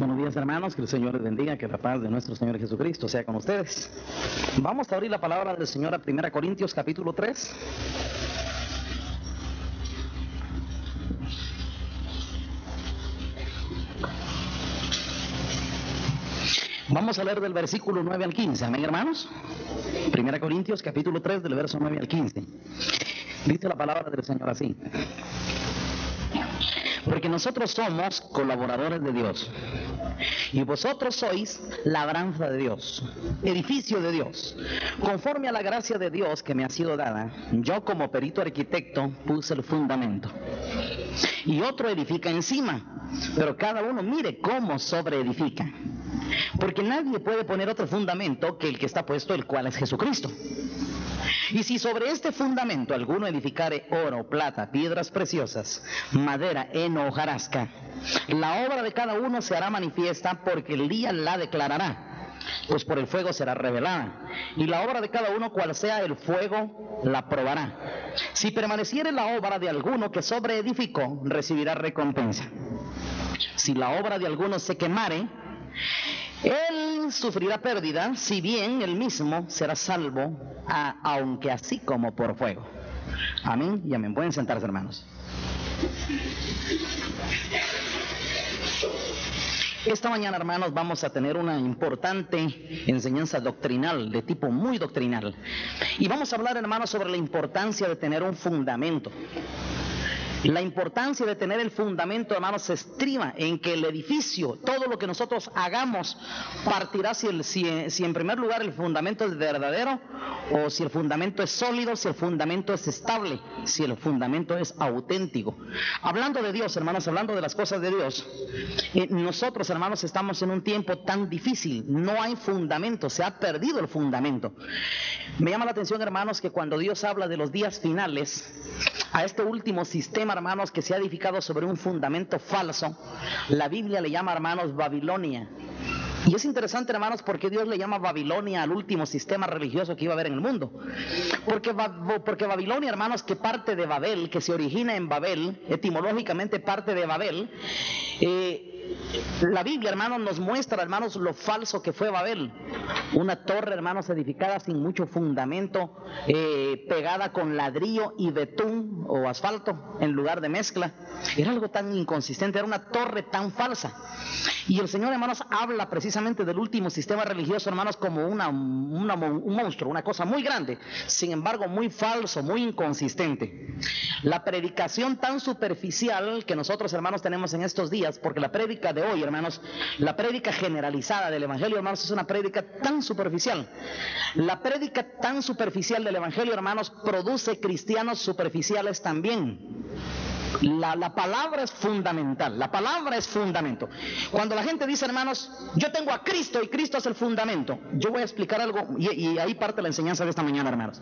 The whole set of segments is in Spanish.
Buenos días, hermanos, que el Señor les bendiga, que la paz de nuestro Señor Jesucristo sea con ustedes. Vamos a abrir la palabra del Señor a 1 Corintios capítulo 3. Vamos a leer del versículo 9 al 15, amén, hermanos. 1 Corintios capítulo 3, del verso 9 al 15. Dice la palabra del Señor así: porque nosotros somos colaboradores de Dios, y vosotros sois labranza de Dios, edificio de Dios. Conforme a la gracia de Dios que me ha sido dada, yo como perito arquitecto puse el fundamento, y otro edifica encima, pero cada uno mire cómo sobreedifica. Porque nadie puede poner otro fundamento que el que está puesto, el cual es Jesucristo. Y si sobre este fundamento alguno edificare oro, plata, piedras preciosas, madera, heno, hojarasca, la obra de cada uno se hará manifiesta, porque el día la declarará, pues por el fuego será revelada. Y la obra de cada uno, cual sea el fuego, la probará. Si permaneciere la obra de alguno que sobreedificó, recibirá recompensa. Si la obra de alguno se quemare, él sufrirá pérdida, si bien él mismo será salvo, aunque así como por fuego. Amén y amén. Pueden sentarse, hermanos. Esta mañana, hermanos, vamos a tener una importante enseñanza doctrinal, de tipo muy doctrinal. Y vamos a hablar, hermanos, sobre la importancia de tener un fundamento. La importancia de tener el fundamento, hermanos, se estriba en que el edificio, todo lo que nosotros hagamos, partirá si en primer lugar el fundamento es verdadero, o si el fundamento es sólido, si el fundamento es estable, si el fundamento es auténtico. Hablando de Dios, hermanos, hablando de las cosas de Dios, nosotros, hermanos, estamos en un tiempo tan difícil, no hay fundamento, se ha perdido el fundamento. Me llama la atención, hermanos, que cuando Dios habla de los días finales, a este último sistema, hermanos, que se ha edificado sobre un fundamento falso, la Biblia le llama, hermanos, Babilonia. Y es interesante, hermanos, porque Dios le llama Babilonia al último sistema religioso que iba a haber en el mundo. Porque Babilonia, hermanos, que parte de Babel, que se origina en Babel, etimológicamente parte de Babel, la Biblia, hermanos, nos muestra, hermanos, lo falso que fue Babel. Una torre, hermanos, edificada sin mucho fundamento, pegada con ladrillo y betún o asfalto en lugar de mezcla. Era algo tan inconsistente, era una torre tan falsa. Y el Señor, hermanos, habla precisamente del último sistema religioso, hermanos, como un monstruo, una cosa muy grande, sin embargo muy falso, muy inconsistente. La predicación tan superficial que nosotros, hermanos, tenemos en estos días, porque la prédica de hoy, hermanos, la prédica generalizada del Evangelio, hermanos, es una prédica tan superficial. La prédica tan superficial del Evangelio, hermanos, produce cristianos superficiales también. La palabra es fundamental, la palabra es fundamento. Cuando la gente dice, hermanos, yo tengo a Cristo y Cristo es el fundamento, yo voy a explicar algo y ahí parte la enseñanza de esta mañana, hermanos.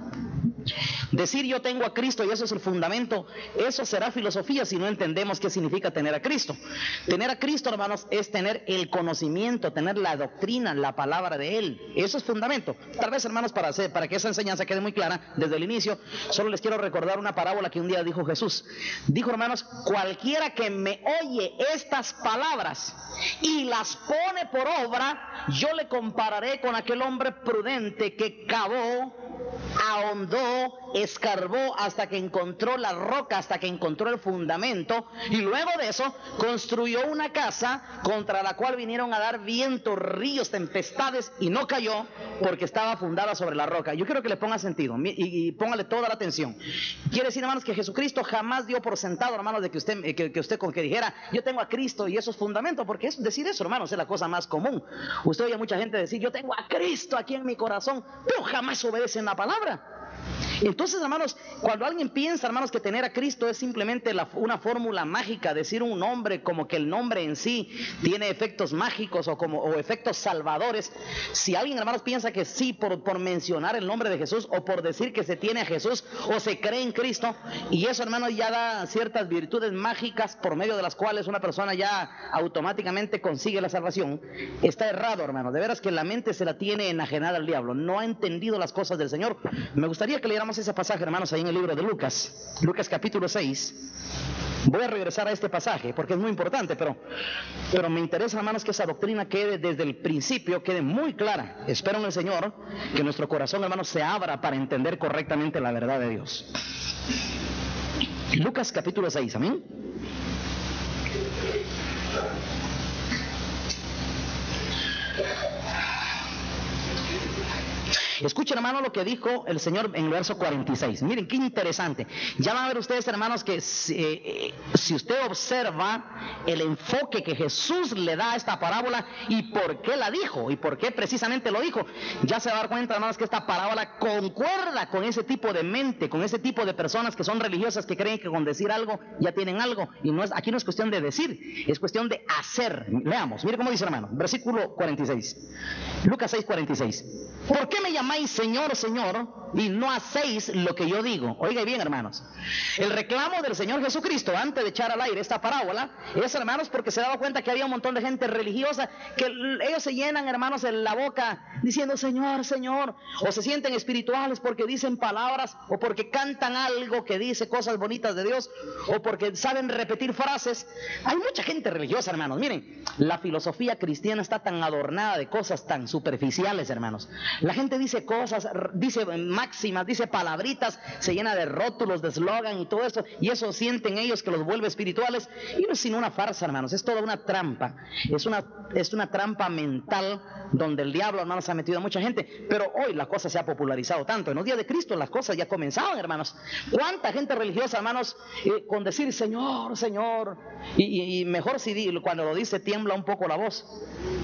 Decir yo tengo a Cristo y eso es el fundamento, eso será filosofía si no entendemos qué significa tener a Cristo. Tener a Cristo, hermanos, es tener el conocimiento, tener la doctrina, la palabra de Él. Eso es fundamento. Tal vez, hermanos, para que esa enseñanza quede muy clara desde el inicio, solo les quiero recordar una parábola que un día dijo Jesús. Dijo, hermanos, cualquiera que me oye estas palabras y las pone por obra, yo le compararé con aquel hombre prudente que cavó, ahondó, escarbó hasta que encontró la roca, hasta que encontró el fundamento, y luego de eso construyó una casa contra la cual vinieron a dar vientos, ríos, tempestades, y no cayó porque estaba fundada sobre la roca. Yo quiero que le ponga sentido y póngale toda la atención. Quiere decir, hermanos, que Jesucristo jamás dio por sentado, hermanos, de que usted con que dijera yo tengo a Cristo y eso es fundamento, porque decir eso, hermanos, es la cosa más común. Usted oye a mucha gente decir yo tengo a Cristo aquí en mi corazón, pero jamás obedecen la palabra. Entonces, hermanos, cuando alguien piensa, hermanos, que tener a Cristo es simplemente una fórmula mágica, decir un nombre como que el nombre en sí tiene efectos mágicos o efectos salvadores, si alguien, hermanos, piensa que sí por mencionar el nombre de Jesús o por decir que se tiene a Jesús o se cree en Cristo, y eso, hermanos, ya da ciertas virtudes mágicas por medio de las cuales una persona ya automáticamente consigue la salvación, está errado, hermanos. De veras que la mente se la tiene enajenada al diablo, no ha entendido las cosas del Señor. Me gustaría que leéramos ese pasaje, hermanos, ahí en el libro de Lucas capítulo 6. Voy a regresar a este pasaje porque es muy importante, pero me interesa, hermanos, que esa doctrina quede desde el principio, quede muy clara. Espero en el Señor que nuestro corazón, hermanos, se abra para entender correctamente la verdad de Dios. Lucas capítulo 6, amén. Escuchen, hermano, lo que dijo el Señor en el verso 46. Miren, qué interesante. Ya van a ver ustedes, hermanos, que si usted observa el enfoque que Jesús le da a esta parábola y por qué la dijo y por qué precisamente lo dijo, ya se va a dar cuenta, hermanos, que esta parábola concuerda con ese tipo de mente, con ese tipo de personas que son religiosas, que creen que con decir algo ya tienen algo. Y aquí no es cuestión de decir, es cuestión de hacer. Leamos, mire cómo dice, hermano, versículo 46. Lucas 6, 46. ¿Por qué me llamáis Señor, Señor, y no hacéis lo que yo digo? Oiga bien, hermanos, el reclamo del Señor Jesucristo antes de echar al aire esta parábola es, hermanos, porque se daba cuenta que había un montón de gente religiosa que ellos se llenan, hermanos, en la boca diciendo Señor, Señor, o se sienten espirituales porque dicen palabras, o porque cantan algo que dice cosas bonitas de Dios, o porque saben repetir frases. Hay mucha gente religiosa, hermanos. Miren, la filosofía cristiana está tan adornada de cosas tan superficiales, hermanos. La gente dice cosas, dice máximas, dice palabritas, se llena de rótulos, de eslogan y todo eso, y eso sienten ellos que los vuelve espirituales, y no es sino una farsa, hermanos, es toda una trampa, es una trampa mental donde el diablo, hermanos, ha metido a mucha gente. Pero hoy la cosa se ha popularizado tanto, en los días de Cristo las cosas ya comenzaban, hermanos. ¿Cuánta gente religiosa, hermanos, con decir Señor, Señor, y mejor si cuando lo dice tiembla un poco la voz,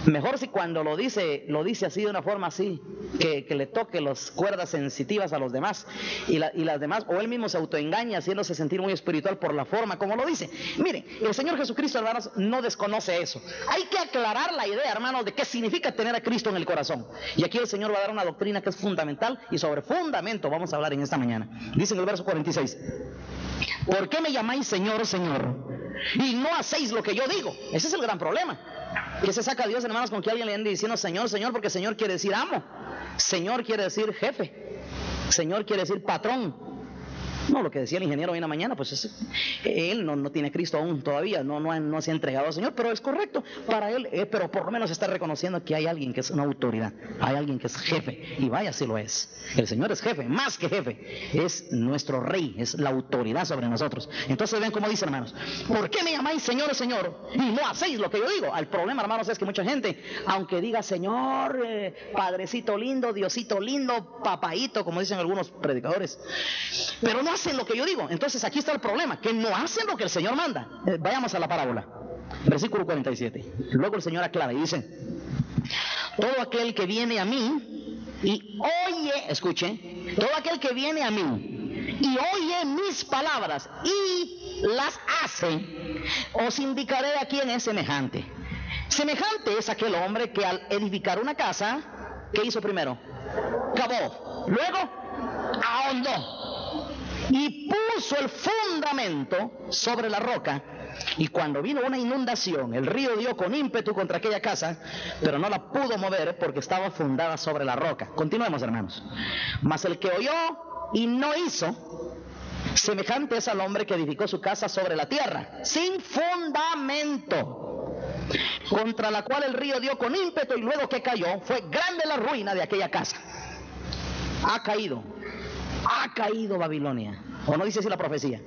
mejor si cuando lo dice así de una forma así, que le toque las cuerdas sensitivas a los demás, y las demás, o él mismo se autoengaña haciéndose sentir muy espiritual por la forma como lo dice. Mire, el Señor Jesucristo, hermanos, no desconoce eso. Hay que aclarar la idea, hermanos, de qué significa tener a Cristo en el corazón. Y aquí el Señor va a dar una doctrina que es fundamental, y sobre fundamento vamos a hablar en esta mañana. Dice en el verso 46: ¿por qué me llamáis Señor, Señor, y no hacéis lo que yo digo? Ese es el gran problema. ¿Qué se saca Dios, hermanos, con que alguien le ande diciendo Señor, Señor? Porque Señor quiere decir amo, Señor quiere decir jefe, Señor quiere decir patrón. No, lo que decía el ingeniero hoy en la mañana, pues él no tiene Cristo aún todavía, no se ha entregado al Señor, pero es correcto para él, pero por lo menos está reconociendo que hay alguien que es una autoridad, hay alguien que es jefe, y vaya si lo es. El Señor es jefe, más que jefe, es nuestro rey, es la autoridad sobre nosotros. Entonces ven cómo dice, hermanos, ¿por qué me llamáis Señor, Señor, y no hacéis lo que yo digo? El problema, hermanos, es que mucha gente, aunque diga Señor, Padrecito lindo, Diosito lindo, papaíto, como dicen algunos predicadores, pero no hacen lo que yo digo. Entonces aquí está el problema, que no hacen lo que el Señor manda. Vayamos a la parábola, versículo 47. Luego el Señor aclara y dice: todo aquel que viene a mí y oye, escuche, todo aquel que viene a mí y oye mis palabras y las hace, os indicaré a quién es semejante. Semejante es aquel hombre que al edificar una casa, ¿qué hizo primero? Cavó, luego ahondó y puso el fundamento sobre la roca. Y cuando vino una inundación, el río dio con ímpetu contra aquella casa, pero no la pudo mover porque estaba fundada sobre la roca. Continuemos, hermanos. Mas el que oyó y no hizo, semejante es al hombre que edificó su casa sobre la tierra, sin fundamento, contra la cual el río dio con ímpetu, y luego que cayó, fue grande la ruina de aquella casa. Ha caído Babilonia. ¿O no dice así la profecía?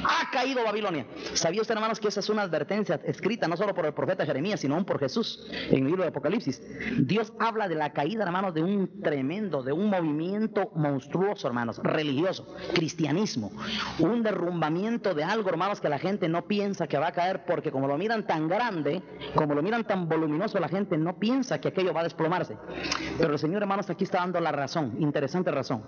Ha caído Babilonia. ¿Sabía usted, hermanos, que esa es una advertencia escrita no solo por el profeta Jeremías, sino aún por Jesús en el libro de Apocalipsis? Dios habla de la caída, hermanos, de un movimiento monstruoso, hermanos, religioso, cristianismo, un derrumbamiento de algo, hermanos, que la gente no piensa que va a caer, porque como lo miran tan grande, como lo miran tan voluminoso, la gente no piensa que aquello va a desplomarse. Pero el Señor, hermanos, aquí está dando la razón, interesante razón.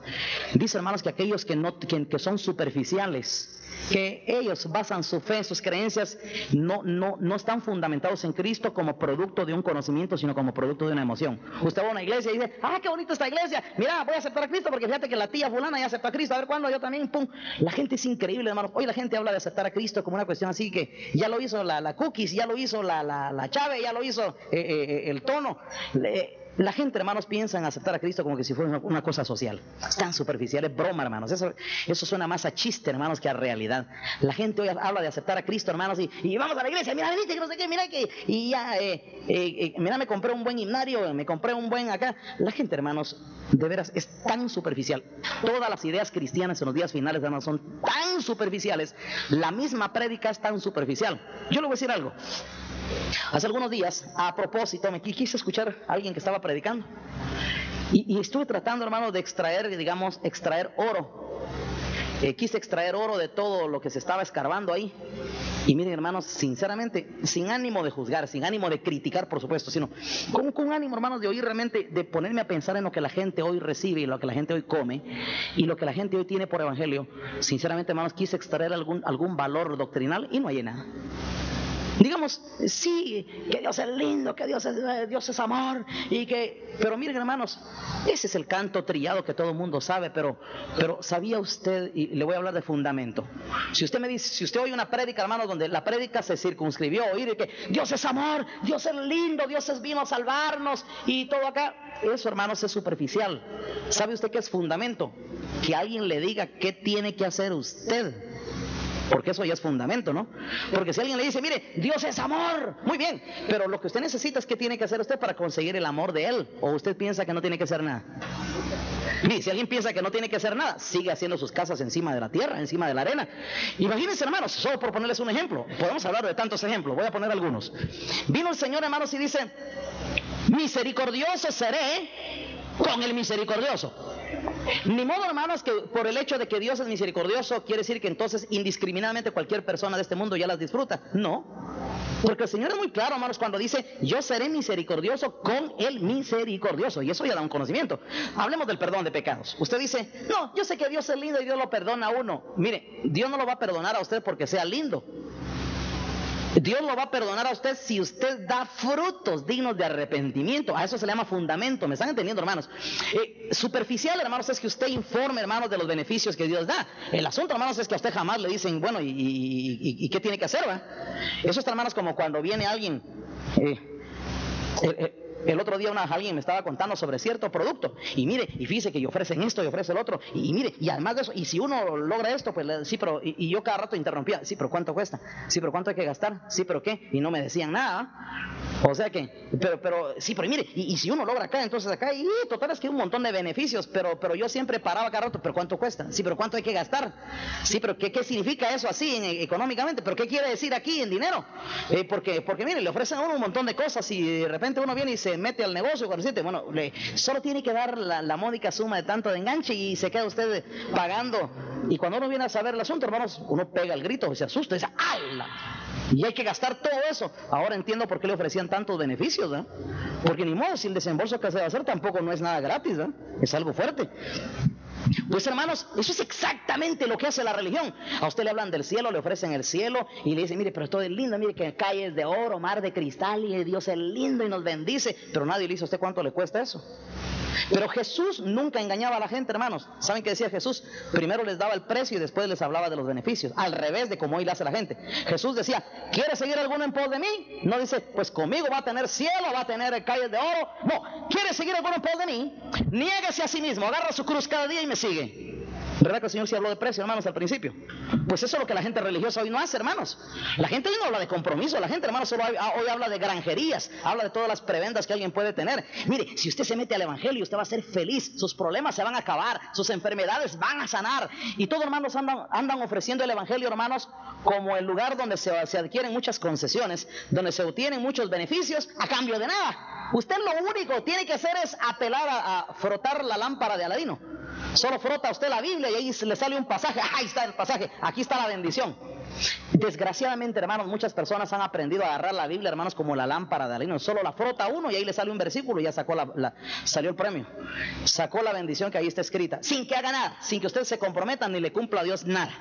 Dice, hermanos, que aquellos que son superficiales, que ellos basan su fe, sus creencias, no están fundamentados en Cristo como producto de un conocimiento, sino como producto de una emoción. Usted va a una iglesia y dice: qué bonita esta iglesia, mira, voy a aceptar a Cristo porque fíjate que la tía fulana ya aceptó a Cristo, a ver cuándo, yo también, pum. La gente es increíble, hermanos. Hoy la gente habla de aceptar a Cristo como una cuestión así, que ya lo hizo la Cookies, ya lo hizo la Chave, ya lo hizo el Tono. la gente, hermanos, piensa en aceptar a Cristo como que si fuera una cosa social. Tan superficial, es broma, hermanos. Eso suena más a chiste, hermanos, que a realidad. La gente hoy habla de aceptar a Cristo, hermanos, y vamos a la iglesia, mira, venite, que no sé qué, mira que, y ya, mira, me compré un buen himnario, me compré un buen acá. La gente, hermanos, de veras, es tan superficial. Todas las ideas cristianas en los días finales, hermanos, son tan superficiales. La misma prédica es tan superficial. Yo le voy a decir algo. Hace algunos días, a propósito, me quise escuchar a alguien que estaba predicando y estuve tratando, hermano, de extraer oro. Quise extraer oro de todo lo que se estaba escarbando ahí. Y miren, hermanos, sinceramente, sin ánimo de juzgar, sin ánimo de criticar, por supuesto, sino con ánimo, hermanos, de oír realmente, de ponerme a pensar en lo que la gente hoy recibe y lo que la gente hoy come y lo que la gente hoy tiene por evangelio. Sinceramente, hermanos, quise extraer algún valor doctrinal y no hay nada. Digamos, sí, que Dios es lindo, que Dios es amor, pero miren, hermanos, ese es el canto trillado que todo el mundo sabe, pero ¿sabía usted? Y le voy a hablar de fundamento. Si usted me dice, si usted oye una prédica, hermanos, donde la prédica se circunscribió a oír que Dios es amor, Dios es lindo, Dios vino a salvarnos y todo acá, eso, hermanos, es superficial. ¿Sabe usted qué es fundamento? Que alguien le diga qué tiene que hacer usted. Porque eso ya es fundamento, ¿no? Porque si alguien le dice, mire, Dios es amor, muy bien, pero lo que usted necesita es qué tiene que hacer usted para conseguir el amor de Él, o usted piensa que no tiene que hacer nada. Mire, si alguien piensa que no tiene que hacer nada, sigue haciendo sus casas encima de la tierra, encima de la arena. Imagínense, hermanos, solo por ponerles un ejemplo, podemos hablar de tantos ejemplos, voy a poner algunos. Vino el Señor, hermanos, y dice, misericordioso seré con el misericordioso. Ni modo, hermanos, que por el hecho de que Dios es misericordioso quiere decir que entonces indiscriminadamente cualquier persona de este mundo ya las disfruta. No, porque el Señor es muy claro, hermanos, cuando dice yo seré misericordioso con el misericordioso, y eso ya da un conocimiento. Hablemos del perdón de pecados. Usted dice, no, yo sé que Dios es lindo y Dios lo perdona a uno. Mire, Dios no lo va a perdonar a usted porque sea lindo. Dios lo va a perdonar a usted si usted da frutos dignos de arrepentimiento. A eso se le llama fundamento. ¿Me están entendiendo, hermanos? Superficial, hermanos, es que usted informe, hermanos, de los beneficios que Dios da. El asunto, hermanos, es que a usted jamás le dicen, bueno, ¿y qué tiene que hacer, va? Eso está, hermanos, como cuando viene alguien... El otro día alguien me estaba contando sobre cierto producto y mire, y fíjese que ofrecen esto y ofrece el otro y mire, y además de eso, y si uno logra esto, pues sí, pero, y yo cada rato interrumpía, sí, pero ¿cuánto cuesta? Sí, pero ¿cuánto hay que gastar? Sí, pero ¿qué? Y no me decían nada. O sea que, sí, pero mire, y si uno logra acá, entonces acá, y total es que hay un montón de beneficios, pero yo siempre paraba cada rato, pero ¿cuánto cuesta? Sí, pero ¿cuánto hay que gastar? Sí, pero ¿qué significa eso así económicamente? ¿Pero qué quiere decir aquí en dinero? Porque mire, le ofrecen a uno un montón de cosas y de repente uno viene y se mete al negocio, bueno, solo tiene que dar la módica suma de tanto de enganche y se queda usted pagando. Y cuando uno viene a saber el asunto, hermanos, uno pega el grito, se asusta y dice, ¡ala! Y hay que gastar todo eso. Ahora entiendo por qué le ofrecían tantos beneficios, ¿eh? Porque ni modo, si el desembolso que se va a hacer tampoco no es nada gratis, ¿eh? Es algo fuerte. Pues, hermanos, eso es exactamente lo que hace la religión. A usted le hablan del cielo, le ofrecen el cielo y le dicen, mire, pero todo es lindo, mire que calles de oro, mar de cristal y Dios es lindo y nos bendice, pero nadie le dice a usted cuánto le cuesta eso. Pero Jesús nunca engañaba a la gente, hermanos. ¿Saben qué decía Jesús? Primero les daba el precio y después les hablaba de los beneficios, al revés de como hoy le hace la gente. Jesús decía, ¿quiere seguir alguno en pos de mí? No dice, pues conmigo va a tener cielo, va a tener calles de oro. No, ¿quiere seguir alguno en pos de mí? Niéguese a sí mismo, agarra su cruz cada día y me sigue. ¿Verdad que el Señor sí habló de precio, hermanos, al principio? Pues eso es lo que la gente religiosa hoy no hace, hermanos. La gente hoy no habla de compromiso, la gente, hermanos, solo hoy habla de granjerías, habla de todas las prebendas que alguien puede tener. Mire, si usted se mete al evangelio, usted va a ser feliz, sus problemas se van a acabar, sus enfermedades van a sanar. Y todos, hermanos, andan ofreciendo el evangelio, hermanos, como el lugar donde se adquieren muchas concesiones, donde se obtienen muchos beneficios a cambio de nada. Usted lo único que tiene que hacer es apelar a frotar la lámpara de Aladino. Solo frota usted la Biblia y ahí le sale un pasaje. Ahí está el pasaje, aquí está la bendición. Desgraciadamente, hermanos, muchas personas han aprendido a agarrar la Biblia, hermanos, como la lámpara de Aladino. Solo la frota uno y ahí le sale un versículo y ya salió el premio. Sacó la bendición que ahí está escrita, sin que haga nada, sin que usted se comprometa ni le cumpla a Dios nada.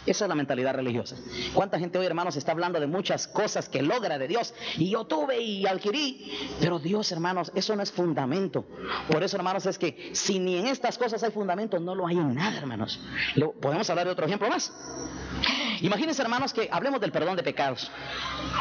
Esa es la mentalidad religiosa. ¿Cuánta gente hoy, hermanos, está hablando de muchas cosas que logra de Dios? Y yo tuve y adquirí. Pero Dios, hermanos, eso no es fundamento. Por eso, hermanos, es que si ni en estas cosas hay fundamento, no lo hay en nada, hermanos. ¿Podemos hablar de otro ejemplo más? Imagínense, hermanos, que hablemos del perdón de pecados.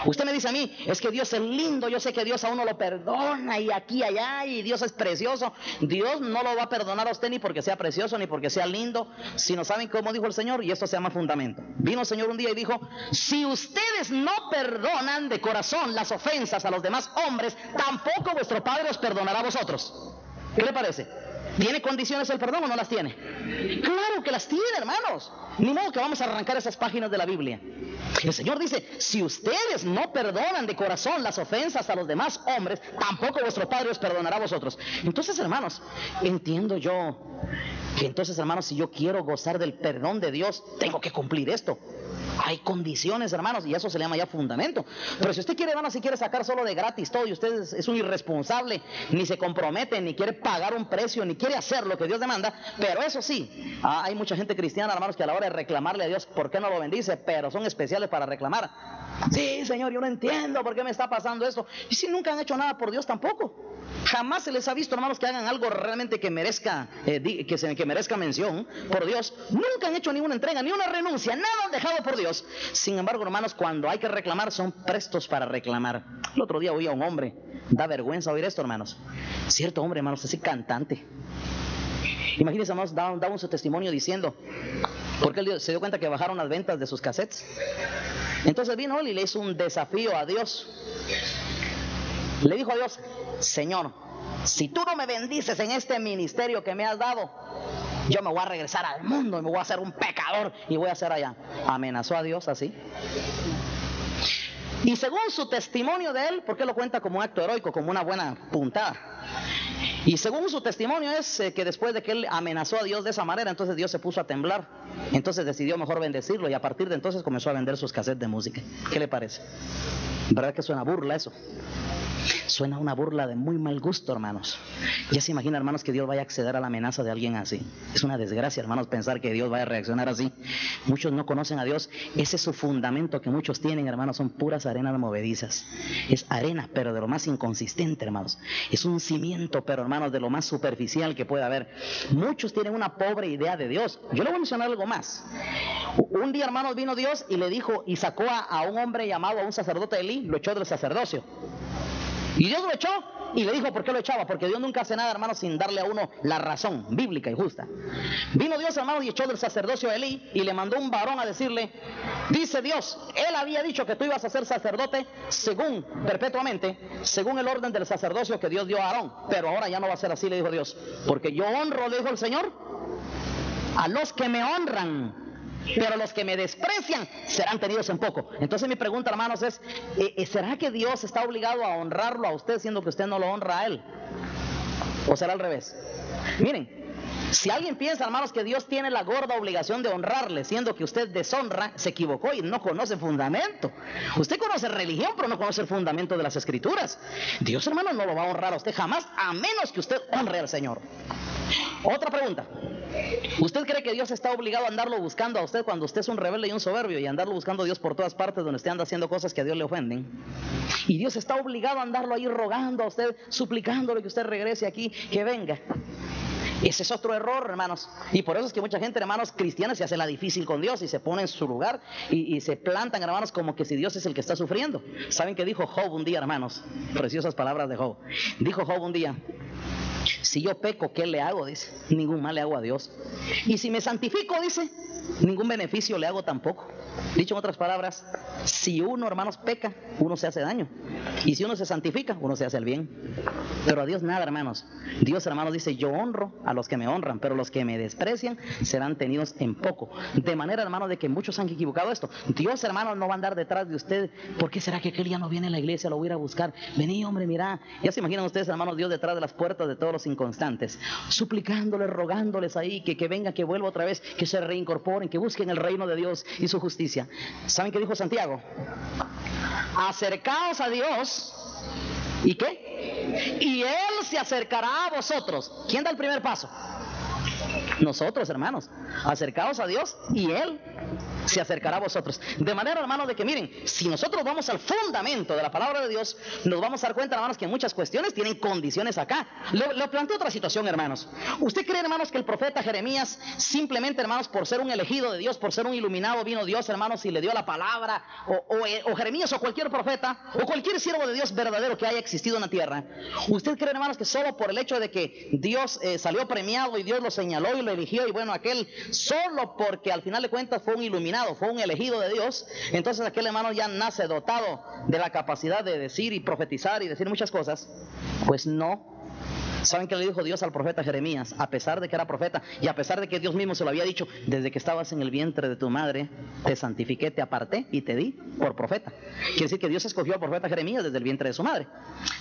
Usted me dice a mí, es que Dios es lindo, yo sé que Dios a uno lo perdona y aquí y allá, y Dios es precioso. Dios no lo va a perdonar a usted ni porque sea precioso ni porque sea lindo, sino saben cómo dijo el Señor, y esto se llama fundamento. Vino el Señor un día y dijo, si ustedes no perdonan de corazón las ofensas a los demás hombres, tampoco vuestro Padre os perdonará a vosotros. ¿Qué le parece? ¿Tiene condiciones el perdón o no las tiene? Claro que las tiene, hermanos. Ni modo que vamos a arrancar esas páginas de la Biblia. El Señor dice, si ustedes no perdonan de corazón las ofensas a los demás hombres, tampoco vuestro Padre os perdonará a vosotros. Entonces, hermanos, entiendo yo que entonces, hermanos, si yo quiero gozar del perdón de Dios, tengo que cumplir esto. Hay condiciones, hermanos, y eso se le llama ya fundamento. Pero si usted quiere, hermanos, si quiere sacar solo de gratis todo, y usted es un irresponsable, ni se compromete, ni quiere pagar un precio, ni quiere hacer lo que Dios demanda, pero eso sí, hay mucha gente cristiana, hermanos, que a la hora de reclamarle a Dios, ¿por qué no lo bendice? Pero son especiales para reclamar. Sí, Señor, yo no entiendo por qué me está pasando esto. Y si nunca han hecho nada por Dios tampoco. Jamás se les ha visto, hermanos, que hagan algo realmente que merezca mención por Dios. Nunca han hecho ninguna entrega, ni una renuncia, nada han dejado por Dios. Sin embargo, hermanos, cuando hay que reclamar, son prestos para reclamar. El otro día oí a un hombre, da vergüenza oír esto, hermanos. Cierto hombre, hermanos, ese cantante. Imagínense, hermanos, daba su testimonio diciendo, porque él se dio cuenta que bajaron las ventas de sus cassettes. Entonces vino él y le hizo un desafío a Dios. Le dijo a Dios, Señor, si tú no me bendices en este ministerio que me has dado, yo me voy a regresar al mundo y me voy a hacer un pecador y voy a hacer allá. Amenazó a Dios así. Y según su testimonio de él, porque lo cuenta como un acto heroico, como una buena puntada. Y según su testimonio es que después de que él amenazó a Dios de esa manera, entonces Dios se puso a temblar. Entonces decidió mejor bendecirlo y a partir de entonces comenzó a vender sus cassettes de música. ¿Qué le parece? ¿Verdad que suena burla eso? Suena una burla de muy mal gusto, hermanos. Ya se imagina, hermanos, que Dios vaya a acceder a la amenaza de alguien así. Es una desgracia, hermanos, pensar que Dios vaya a reaccionar así. Muchos no conocen a Dios. Ese es su fundamento que muchos tienen, hermanos. Son puras arenas movedizas. Es arena, pero de lo más inconsistente, hermanos. Es un cimiento, pero, hermanos, de lo más superficial que puede haber. Muchos tienen una pobre idea de Dios. Yo le voy a mencionar algo más. Un día, hermanos, vino Dios y le dijo, y sacó a un hombre llamado, a un sacerdote de Elí, lo echó del sacerdocio. Y Dios lo echó y le dijo, ¿por qué lo echaba? Porque Dios nunca hace nada, hermanos, sin darle a uno la razón bíblica y justa. Vino Dios, hermanos, y echó del sacerdocio a Elí y le mandó un varón a decirle, dice Dios, él había dicho que tú ibas a ser sacerdote perpetuamente, según el orden del sacerdocio que Dios dio a Aarón. Pero ahora ya no va a ser así, le dijo Dios, porque yo honro, le dijo el Señor, a los que me honran. Pero los que me desprecian serán tenidos en poco. Entonces mi pregunta, hermanos, es, ¿será que Dios está obligado a honrarlo a usted siendo que usted no lo honra a Él? ¿O será al revés? Miren, si alguien piensa, hermanos, que Dios tiene la gorda obligación de honrarle siendo que usted deshonra, se equivocó y no conoce fundamento. Usted conoce religión, pero no conoce el fundamento de las Escrituras. Dios, hermano, no lo va a honrar a usted jamás, a menos que usted honre al Señor. Otra pregunta. ¿Usted cree que Dios está obligado a andarlo buscando a usted cuando usted es un rebelde y un soberbio y andarlo buscando a Dios por todas partes donde usted anda haciendo cosas que a Dios le ofenden? Y Dios está obligado a andarlo ahí rogando a usted, suplicándole que usted regrese aquí, que venga. Ese es otro error, hermanos. Y por eso es que mucha gente, hermanos, cristiana se hace la difícil con Dios y se pone en su lugar y se plantan, hermanos, como que si Dios es el que está sufriendo. ¿Saben qué dijo Job un día, hermanos? Preciosas palabras de Job. Dijo Job un día, si yo peco, ¿qué le hago? Dice, ningún mal le hago a Dios. Y si me santifico, dice, ningún beneficio le hago tampoco. Dicho en otras palabras, si uno, hermanos, peca, uno se hace daño. Y si uno se santifica, uno se hace el bien. Pero a Dios nada, hermanos. Dios, hermanos, dice, yo honro a los que me honran, pero los que me desprecian serán tenidos en poco. De manera, hermanos, de que muchos han equivocado esto. Dios, hermanos, no va a andar detrás de usted. ¿Por qué será que aquel ya no viene a la iglesia? Lo voy a ir a buscar. Vení, hombre, mira. Ya se imaginan ustedes, hermanos, Dios detrás de las puertas de todos los inconstantes, suplicándoles, rogándoles ahí que venga, que vuelva otra vez, que se reincorporen, que busquen el reino de Dios y su justicia. ¿Saben qué dijo Santiago? Acercaos a Dios. ¿Y qué? Y Él se acercará a vosotros. ¿Quién da el primer paso? Nosotros, hermanos, acercaos a Dios y Él se acercará a vosotros. De manera, hermanos, de que miren, si nosotros vamos al fundamento de la palabra de Dios, nos vamos a dar cuenta, hermanos, que muchas cuestiones tienen condiciones acá. Le planteo otra situación, hermanos. ¿Usted cree, hermanos, que el profeta Jeremías, simplemente, hermanos, por ser un elegido de Dios, por ser un iluminado, vino Dios, hermanos, y le dio la palabra, o Jeremías, o cualquier profeta, o cualquier siervo de Dios verdadero que haya existido en la tierra? ¿Usted cree, hermanos, que solo por el hecho de que Dios salió premiado y Dios lo señaló y lo eligió, y bueno, aquel, solo porque al final de cuentas fue un iluminado, fue un elegido de Dios, entonces aquel hermano ya nace dotado de la capacidad de decir y profetizar y decir muchas cosas? Pues no. ¿Saben qué le dijo Dios al profeta Jeremías? A pesar de que era profeta y a pesar de que Dios mismo se lo había dicho, desde que estabas en el vientre de tu madre, te santifiqué, te aparté y te di por profeta. Quiere decir que Dios escogió al profeta Jeremías desde el vientre de su madre.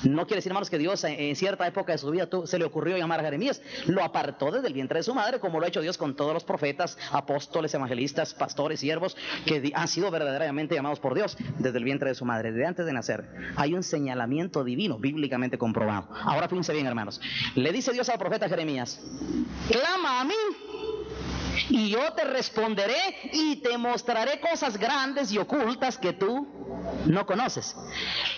No quiere decir, hermanos, que Dios en cierta época de su vida se le ocurrió llamar a Jeremías. Lo apartó desde el vientre de su madre, como lo ha hecho Dios con todos los profetas, apóstoles, evangelistas, pastores, siervos, que han sido verdaderamente llamados por Dios desde el vientre de su madre, desde antes de nacer. Hay un señalamiento divino, bíblicamente comprobado. Ahora fíjense bien, hermanos. Le dice Dios al profeta Jeremías: clama a mí y yo te responderé y te mostraré cosas grandes y ocultas que tú no conoces.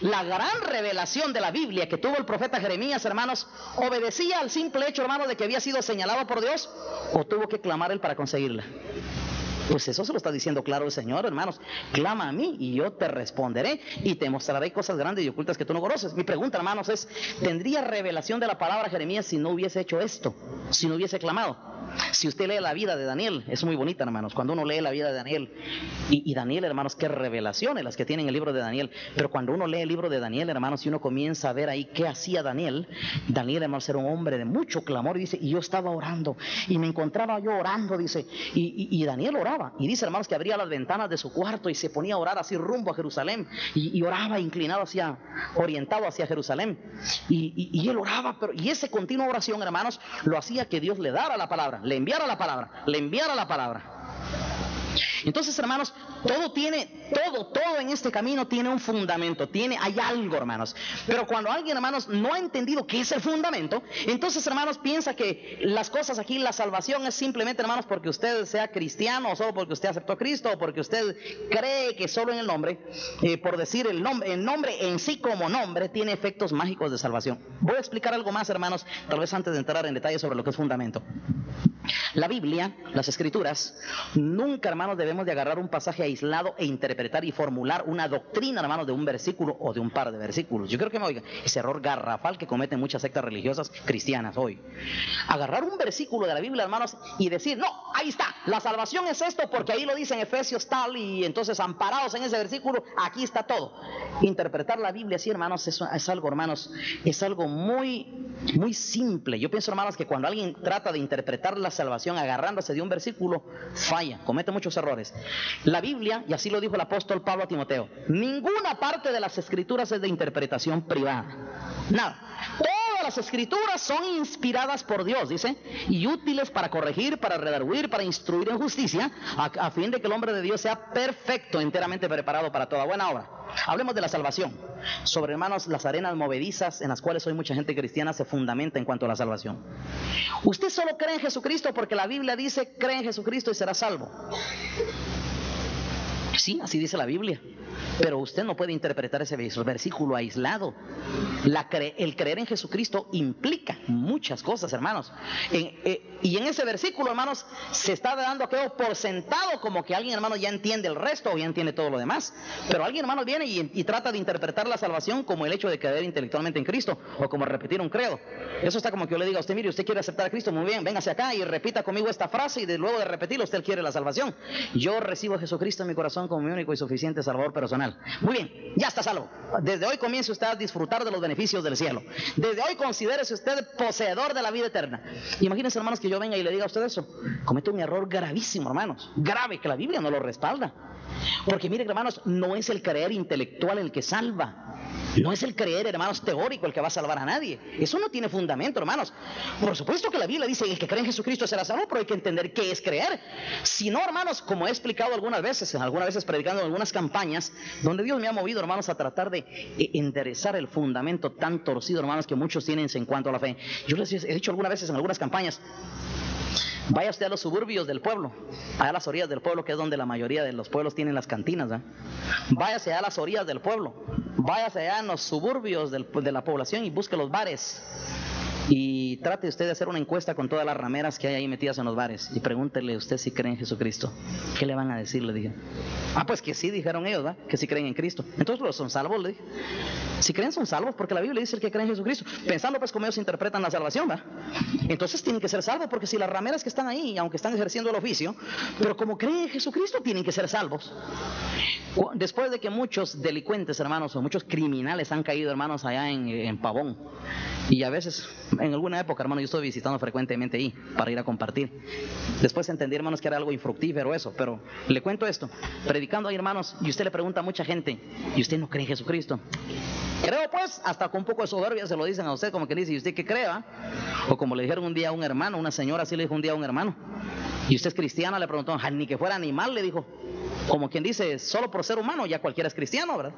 La gran revelación de la Biblia que tuvo el profeta Jeremías, hermanos, ¿obedecía al simple hecho, hermanos, de que había sido señalado por Dios, o tuvo que clamar él para conseguirla? Pues eso se lo está diciendo claro el Señor, hermanos. Clama a mí y yo te responderé y te mostraré cosas grandes y ocultas que tú no conoces. Mi pregunta, hermanos, es: ¿tendría revelación de la palabra Jeremías si no hubiese hecho esto? Si no hubiese clamado. Si usted lee la vida de Daniel, es muy bonita, hermanos. Cuando uno lee la vida de Daniel, y Daniel, hermanos, qué revelaciones las que tienen el libro de Daniel. Pero cuando uno lee el libro de Daniel, hermanos, y uno comienza a ver ahí qué hacía Daniel, hermanos, era un hombre de mucho clamor. Y dice, y yo estaba orando, y me encontraba yo orando, dice, y Daniel oraba. Y dice, hermanos, que abría las ventanas de su cuarto y se ponía a orar así rumbo a Jerusalén, y oraba inclinado orientado hacia Jerusalén. Y él oraba, y esa continua oración, hermanos, lo hacía que Dios le dara la palabra, le enviara la palabra. Entonces, hermanos, todo en este camino tiene un fundamento, hay algo, hermanos. Pero cuando alguien, hermanos, no ha entendido qué es el fundamento, entonces, hermanos, piensa que las cosas aquí, la salvación es simplemente, hermanos, porque usted sea cristiano, o solo porque usted aceptó a Cristo, o porque usted cree que solo en el nombre, por decir el nombre en sí como nombre, tiene efectos mágicos de salvación. Voy a explicar algo más, hermanos, tal vez antes de entrar en detalle sobre lo que es fundamento. La Biblia, las Escrituras, nunca, hermanos, debemos de agarrar un pasaje aislado e interpretar y formular una doctrina, hermanos, de un versículo o de un par de versículos. Yo creo que me oigan, ese error garrafal que cometen muchas sectas religiosas cristianas hoy. Agarrar un versículo de la Biblia, hermanos, y decir, no, ahí está, la salvación es esto porque ahí lo dice en Efesios tal, y entonces amparados en ese versículo, aquí está todo. Interpretar la Biblia así, hermanos, es algo, hermanos, es algo muy, muy simple. Yo pienso, hermanos, que cuando alguien trata de interpretar la salvación agarrándose de un versículo, falla, comete muchos errores. La Biblia, y así lo dijo el apóstol Pablo a Timoteo, ninguna parte de las Escrituras es de interpretación privada, nada. Todas las Escrituras son inspiradas por Dios, dice, y útiles para corregir, para redarguir, para instruir en justicia, a fin de que el hombre de Dios sea perfecto, enteramente preparado para toda buena obra. Hablemos de la salvación. Sobre, hermanos, las arenas movedizas en las cuales hoy mucha gente cristiana se fundamenta en cuanto a la salvación. Usted solo cree en Jesucristo porque la Biblia dice, cree en Jesucristo y será salvo. Sí, así dice la Biblia. Pero usted no puede interpretar ese versículo aislado. El creer en Jesucristo implica muchas cosas, hermanos. Y en ese versículo, hermanos, se está dando aquello por sentado, como que alguien, hermano, ya entiende el resto o ya entiende todo lo demás. Pero alguien, hermano, viene y trata de interpretar la salvación como el hecho de creer intelectualmente en Cristo, o como repetir un credo. Eso está como que yo le diga a usted, mire, usted quiere aceptar a Cristo, muy bien, véngase acá y repita conmigo esta frase, y luego de repetirlo, usted quiere la salvación. Yo recibo a Jesucristo en mi corazón como mi único y suficiente Salvador personal. Muy bien, ya está salvo. Desde hoy comience usted a disfrutar de los beneficios del cielo. Desde hoy considérese usted poseedor de la vida eterna. Imagínense, hermanos, que yo venga y le diga a usted eso. Comete un error gravísimo, hermanos. Grave, que la Biblia no lo respalda. Porque miren, hermanos, no es el creer intelectual el que salva. No es el creer, hermanos, teórico el que va a salvar a nadie. Eso no tiene fundamento, hermanos. Por supuesto que la Biblia dice, el que cree en Jesucristo será salvo, pero hay que entender qué es creer. Si no, hermanos, como he explicado algunas veces predicando en algunas campañas, donde Dios me ha movido, hermanos, a tratar de enderezar el fundamento tan torcido, hermanos, que muchos tienen en cuanto a la fe. Yo les he dicho algunas veces en algunas campañas, Vaya usted a los suburbios del pueblo, allá a las orillas del pueblo, que es donde la mayoría de los pueblos tienen las cantinas, ¿eh? Váyase allá a las orillas del pueblo, váyase allá en los suburbios de la población y busque los bares. Y trate usted de hacer una encuesta con todas las rameras que hay ahí metidas en los bares y pregúntele usted si cree en Jesucristo. ¿Qué le van a decir? Le dije. Pues que sí, dijeron ellos, ¿verdad? Que sí creen en Cristo. Entonces los son salvos, le dije. Si creen son salvos, porque la Biblia dice el que cree en Jesucristo. Pensando pues como ellos interpretan la salvación, ¿verdad? Entonces tienen que ser salvos, porque si las rameras que están ahí, aunque están ejerciendo el oficio, pero como creen en Jesucristo, tienen que ser salvos. Después de que muchos delincuentes, hermanos, o muchos criminales han caído, hermanos, allá en Pavón, y a veces, en alguna época, hermano, yo estoy visitando frecuentemente ahí para ir a compartir. Después entendí, hermanos, que era algo infructífero eso, pero le cuento esto. Predicando ahí, hermanos, y usted le pregunta a mucha gente, ¿y usted no cree en Jesucristo? Creo pues, hasta con un poco de soberbia se lo dicen a usted, como que le dice, ¿y usted qué cree? O como le dijeron un día a un hermano, una señora así le dijo un día a un hermano, ¿y usted es cristiana? Le preguntó, ni que fuera animal, le dijo. Como quien dice, solo por ser humano ya cualquiera es cristiano, ¿verdad?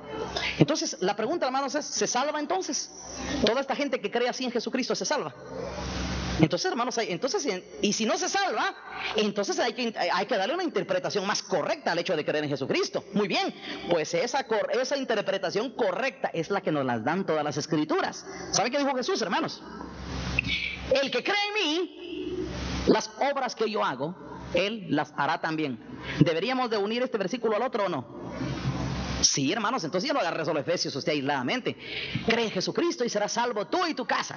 Entonces la pregunta, hermanos, es, ¿se salva entonces? Toda esta gente que cree así en Jesucristo se salva. Entonces, hermanos, y si no se salva, entonces hay que darle una interpretación más correcta al hecho de creer en Jesucristo. Muy bien, pues esa interpretación correcta es la que nos las dan todas las Escrituras. ¿Sabe qué dijo Jesús, hermanos? El que cree en mí, las obras que yo hago, él las hará también. ¿Deberíamos de unir este versículo al otro o no? Sí, hermanos, entonces ya lo agarré solo Efesios usted aisladamente. Cree en Jesucristo y serás salvo tú y tu casa.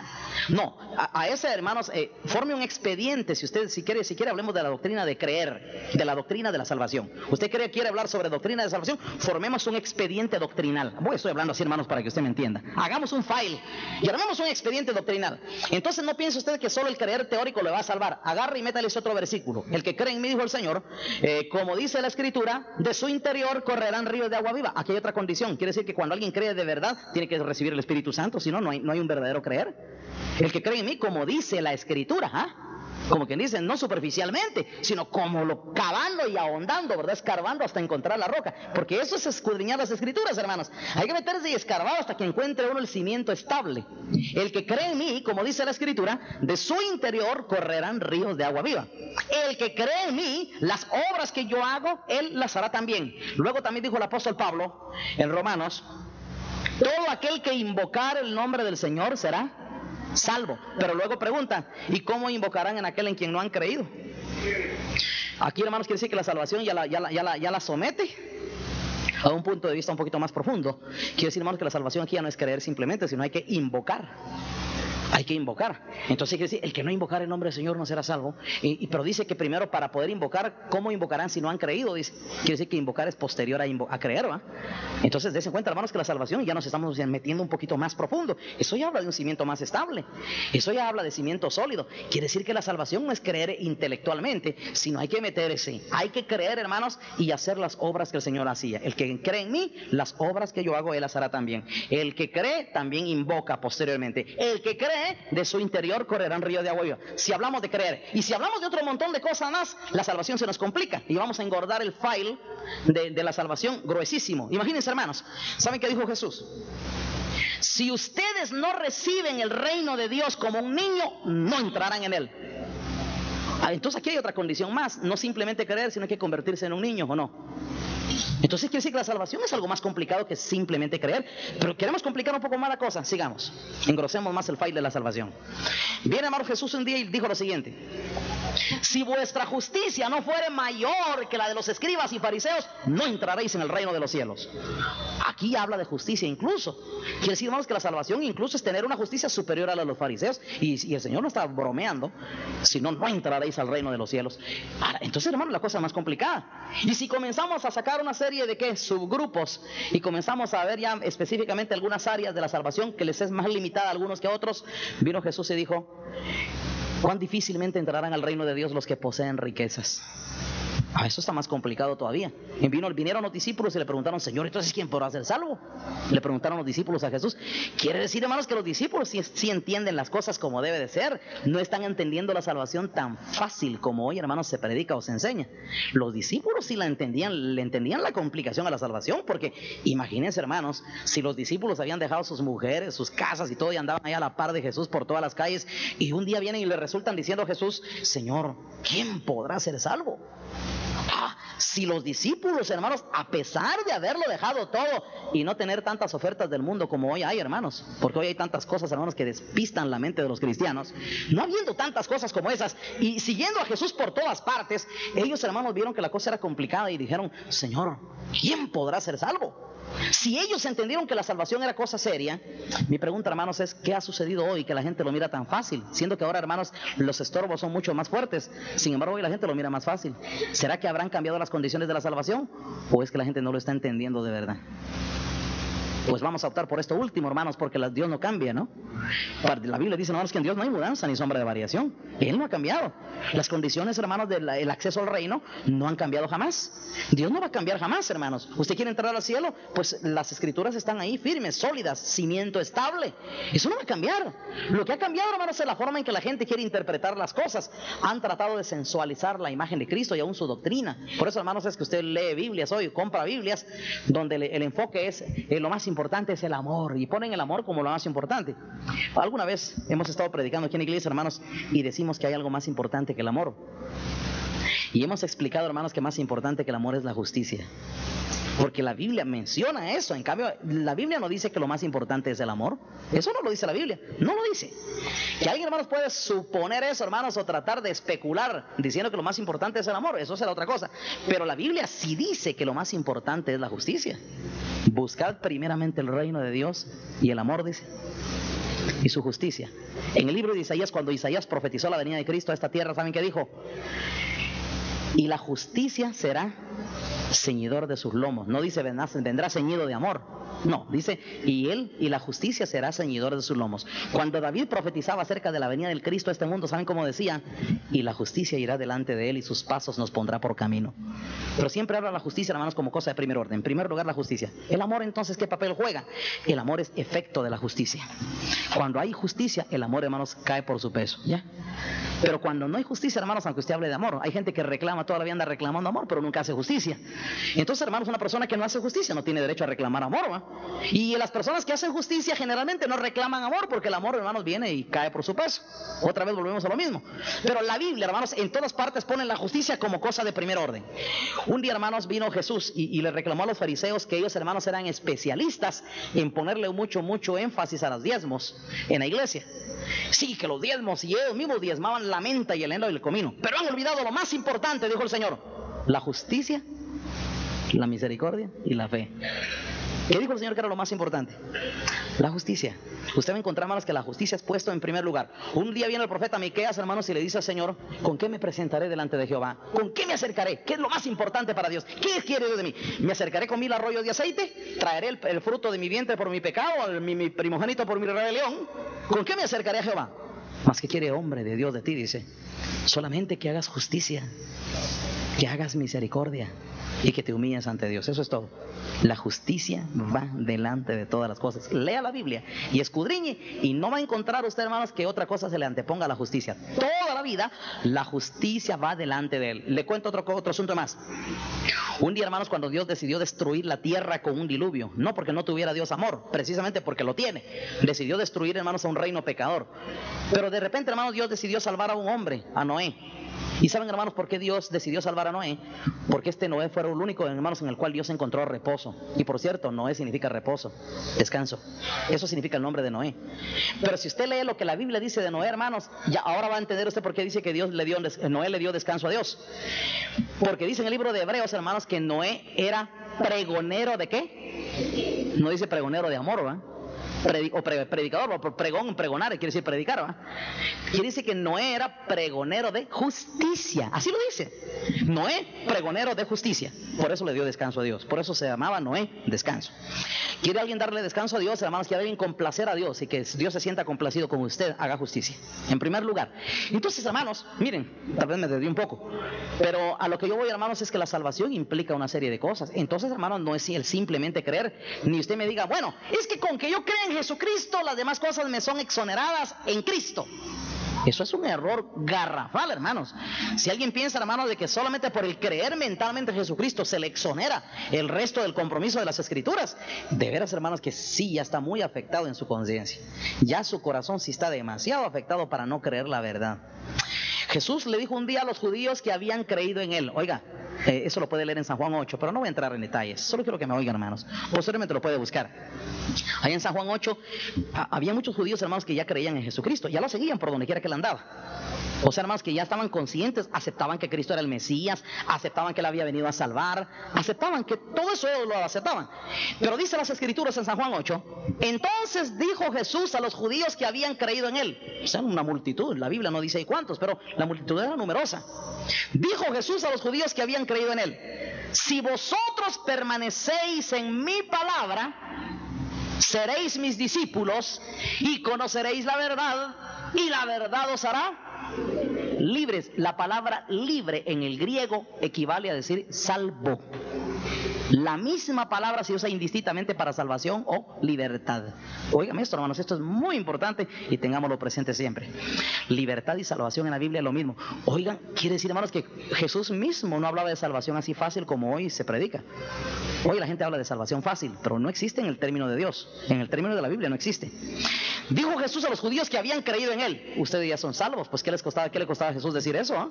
No, a ese, hermanos, forme un expediente. Si quiere hablemos de la doctrina de creer, de la doctrina de la salvación. Usted quiere hablar sobre doctrina de salvación, formemos un expediente doctrinal. Estoy hablando así, hermanos, para que usted me entienda. Hagamos un file y armemos un expediente doctrinal. Entonces no piense usted que solo el creer teórico le va a salvar. Agarre y métale ese otro versículo. El que cree en mí, dijo el Señor, como dice la Escritura, de su interior correrán ríos de agua viva. Aquí hay otra condición, quiere decir que cuando alguien cree de verdad, tiene que recibir el Espíritu Santo, si no, no hay un verdadero creer. El que cree en mí, como dice la Escritura, como quien dice, no superficialmente, sino como cavando y ahondando, ¿verdad? Escarbando hasta encontrar la roca, porque eso es escudriñar las Escrituras, hermanos. Hay que meterse y escarbar hasta que encuentre uno el cimiento estable. El que cree en mí, como dice la Escritura, de su interior correrán ríos de agua viva. El que cree en mí, las obras que yo hago, él las hará también. Luego también dijo el apóstol Pablo en Romanos, todo aquel que invocar el nombre del Señor será salvo. Pero luego pregunta, ¿y cómo invocarán en aquel en quien no han creído? Aquí, hermanos, quiere decir que la salvación ya la somete a un punto de vista un poquito más profundo. Quiere decir, hermanos, que la salvación aquí ya no es creer simplemente, sino hay que invocar. Hay que invocar. Entonces quiere decir, el que no invocar el nombre del Señor no será salvo. Pero dice que primero, para poder invocar, ¿cómo invocarán si no han creído? Dice, quiere decir que invocar es posterior a creer, ¿va? Entonces dense cuenta, hermanos, que la salvación ya nos estamos metiendo un poquito más profundo. Eso ya habla de un cimiento más estable. Eso ya habla de cimiento sólido. Quiere decir que la salvación no es creer intelectualmente, sino hay que meterse. Hay que creer, hermanos, y hacer las obras que el Señor hacía. El que cree en mí, las obras que yo hago, él las hará también. El que cree, también invoca posteriormente. El que cree, de su interior correrán ríos de agua viva. Si hablamos de creer y si hablamos de otro montón de cosas más, la salvación se nos complica y vamos a engordar el file de la salvación gruesísimo. Imagínense, hermanos, ¿saben qué dijo Jesús? Si ustedes no reciben el reino de Dios como un niño, no entrarán en él. Entonces aquí hay otra condición más, no simplemente creer, sino hay que convertirse en un niño, ¿o no? Entonces quiere decir que la salvación es algo más complicado que simplemente creer. Pero queremos complicar un poco más la cosa. Sigamos, engrosemos más el file de la salvación. Viene, hermano, Jesús un día y dijo lo siguiente: si vuestra justicia no fuere mayor que la de los escribas y fariseos, no entraréis en el reino de los cielos. Aquí habla de justicia incluso. Quiere decir, hermanos, que la salvación incluso es tener una justicia superior a la de los fariseos. Y el Señor no está bromeando. Si no, no entraréis al reino de los cielos. Ahora, entonces, hermano, la cosa es más complicada. Y si comenzamos a sacar una serie de subgrupos y comenzamos a ver ya específicamente algunas áreas de la salvación que les es más limitada a algunos que a otros, vino Jesús y dijo: cuán difícilmente entrarán al reino de Dios los que poseen riquezas. Eso está más complicado todavía. Vinieron los discípulos y le preguntaron, Señor, entonces ¿quién podrá ser salvo? Le preguntaron los discípulos a Jesús. Quiere decir, hermanos, que los discípulos sí entienden las cosas como debe de ser. No están entendiendo la salvación tan fácil como hoy, hermanos, se predica o se enseña. Los discípulos sí le entendían la complicación a la salvación, porque imagínense, hermanos, si los discípulos habían dejado sus mujeres, sus casas y todo, y andaban allá a la par de Jesús por todas las calles, y un día vienen y le resultan diciendo a Jesús, Señor, ¿quién podrá ser salvo? Si los discípulos, hermanos, a pesar de haberlo dejado todo y no tener tantas ofertas del mundo como hoy hay, hermanos, porque hoy hay tantas cosas, hermanos, que despistan la mente de los cristianos, no habiendo tantas cosas como esas y siguiendo a Jesús por todas partes, ellos, hermanos, vieron que la cosa era complicada y dijeron, Señor, ¿quién podrá ser salvo? Si ellos entendieron que la salvación era cosa seria, mi pregunta, hermanos, es ¿qué ha sucedido hoy que la gente lo mira tan fácil? Siendo que ahora, hermanos, los estorbos son mucho más fuertes. Sin embargo, hoy la gente lo mira más fácil. ¿Será que habrán cambiado las condiciones de la salvación? ¿O es que la gente no lo está entendiendo de verdad? Pues vamos a optar por esto último, hermanos, porque Dios no cambia, ¿no? La Biblia dice, hermanos, que en Dios no hay mudanza ni sombra de variación. Él no ha cambiado. Las condiciones, hermanos, del acceso al reino no han cambiado jamás. Dios no va a cambiar jamás, hermanos. ¿Usted quiere entrar al cielo? Pues las escrituras están ahí firmes, sólidas, cimiento estable. Eso no va a cambiar. Lo que ha cambiado, hermanos, es la forma en que la gente quiere interpretar las cosas. Han tratado de sensualizar la imagen de Cristo y aún su doctrina. Por eso, hermanos, es que usted lee Biblias hoy, compra Biblias, donde el enfoque es lo más importante es el amor, y ponen el amor como lo más importante. Alguna vez hemos estado predicando aquí en la iglesia, hermanos, y decimos que hay algo más importante que el amor. Y hemos explicado, hermanos, que más importante que el amor es la justicia. Porque la Biblia menciona eso. En cambio, la Biblia no dice que lo más importante es el amor. Eso no lo dice la Biblia. No lo dice. Que alguien, hermanos, puede suponer eso, hermanos, o tratar de especular diciendo que lo más importante es el amor. Eso será otra cosa. Pero la Biblia sí dice que lo más importante es la justicia. Buscad primeramente el reino de Dios y el amor, dice, y su justicia. En el libro de Isaías, cuando Isaías profetizó la venida de Cristo a esta tierra, ¿saben qué dijo? Y la justicia será ceñidor de sus lomos. No dice vendrá ceñido de amor. No, dice y él y la justicia será ceñidor de sus lomos. Cuando David profetizaba acerca de la venida del Cristo a este mundo, ¿saben cómo decía? Y la justicia irá delante de él y sus pasos nos pondrá por camino. Pero siempre habla la justicia, hermanos, como cosa de primer orden. En primer lugar, la justicia. El amor, entonces, ¿qué papel juega? El amor es efecto de la justicia. Cuando hay justicia, el amor, hermanos, cae por su peso, ¿ya? Pero cuando no hay justicia, hermanos, aunque usted hable de amor, hay gente que reclama, todavía anda reclamando amor, pero nunca hace justicia. Entonces, hermanos, una persona que no hace justicia no tiene derecho a reclamar amor, ¿va? Y las personas que hacen justicia generalmente no reclaman amor, porque el amor, hermanos, viene y cae por su peso. Otra vez volvemos a lo mismo. Pero la Biblia, hermanos, en todas partes pone la justicia como cosa de primer orden. Un día, hermanos, vino Jesús y le reclamó a los fariseos que ellos, hermanos, eran especialistas en ponerle mucho énfasis a los diezmos en la iglesia. Sí, que los diezmos, y ellos mismos diezmaban la menta y el heno y el comino, pero han olvidado lo más importante, dijo el Señor: la justicia, la misericordia y la fe. ¿Qué dijo el Señor que era lo más importante? La justicia. Usted va a encontrar, hermanos, que la justicia es puesto en primer lugar. Un día viene el profeta Miqueas, hermanos, y le dice al Señor: ¿con qué me presentaré delante de Jehová? ¿Con qué me acercaré? ¿Qué es lo más importante para Dios? ¿Qué quiere Dios de mí? ¿Me acercaré con 1000 arroyos de aceite? ¿Traeré el fruto de mi vientre por mi pecado? ¿Mi primogénito por mi rebelión? ¿Con qué me acercaré a Jehová? Mas ¿qué quiere hombre de Dios de ti? Dice: solamente que hagas justicia, que hagas misericordia y que te humilles ante Dios. Eso es todo. La justicia va delante de todas las cosas. Lea la Biblia y escudriñe, y no va a encontrar usted, hermanos, que otra cosa se le anteponga a la justicia. Toda la vida la justicia va delante de él. Le cuento otro asunto más. Un día, hermanos, cuando Dios decidió destruir la tierra con un diluvio, no porque no tuviera Dios amor, precisamente porque lo tiene, decidió destruir, hermanos, a un reino pecador. Pero de repente, hermanos, Dios decidió salvar a un hombre, a Noé. ¿Y saben, hermanos, por qué Dios decidió salvar a Noé? Porque este Noé fue el único, hermanos, en el cual Dios encontró reposo. Y por cierto, Noé significa reposo, descanso. Eso significa el nombre de Noé. Pero si usted lee lo que la Biblia dice de Noé, hermanos, ya ahora va a entender usted por qué dice que Noé le dio descanso a Dios. Porque dice en el libro de Hebreos, hermanos, que Noé era pregonero ¿de qué? No dice pregonero de amor, ¿va? predicador, o pregón, pregonar, quiere decir predicar, ¿verdad? Quiere decir que Noé era pregonero de justicia, así lo dice. Noé, pregonero de justicia. Por eso le dio descanso a Dios. Por eso se llamaba Noé, descanso. ¿Quiere alguien darle descanso a Dios, hermanos? ¿Quiere alguien complacer a Dios y que Dios se sienta complacido con usted? Haga justicia, en primer lugar. Entonces, hermanos, miren, tal vez me desvié un poco, pero a lo que yo voy, hermanos, es que la salvación implica una serie de cosas. Entonces, hermanos, no es el simplemente creer, ni usted me diga, bueno, es que con que yo crea en Jesucristo, las demás cosas me son exoneradas en Cristo. Eso es un error garrafal, hermanos. Si alguien piensa, hermanos, de que solamente por el creer mentalmente en Jesucristo se le exonera el resto del compromiso de las Escrituras, de veras, hermanos, que sí, ya está muy afectado en su conciencia. Ya su corazón sí está demasiado afectado para no creer la verdad. Jesús le dijo un día a los judíos que habían creído en Él. Oiga, eso lo puede leer en San Juan 8, pero no voy a entrar en detalles. Solo quiero que me oigan, hermanos. Posteriormente lo puede buscar. Ahí en San Juan 8 había muchos judíos, hermanos, que ya creían en Jesucristo. Ya lo seguían por donde quiera que él andaba. O sea, hermanos, que ya estaban conscientes, aceptaban que Cristo era el Mesías, aceptaban que él había venido a salvar, aceptaban que todo eso ellos lo aceptaban. Pero dice las Escrituras en San Juan 8, entonces dijo Jesús a los judíos que habían creído en él. O sea, una multitud, la Biblia no dice ahí cuántos, pero la multitud era numerosa. Dijo Jesús a los judíos que habían creído en él, si vosotros permanecéis en mi palabra, seréis mis discípulos y conoceréis la verdad, y la verdad os hará libres. La palabra libre en el griego equivale a decir salvo. La misma palabra se usa indistintamente para salvación o libertad. Óigame esto, hermanos, esto es muy importante y tengámoslo presente siempre. Libertad y salvación en la Biblia es lo mismo. Oigan, quiere decir, hermanos, que Jesús mismo no hablaba de salvación así fácil como hoy se predica. Hoy la gente habla de salvación fácil, pero no existe en el término de Dios. En el término de la Biblia no existe. Dijo Jesús a los judíos que habían creído en él. Ustedes ya son salvos. Pues ¿qué le costaba a Jesús decir eso? ¿Eh?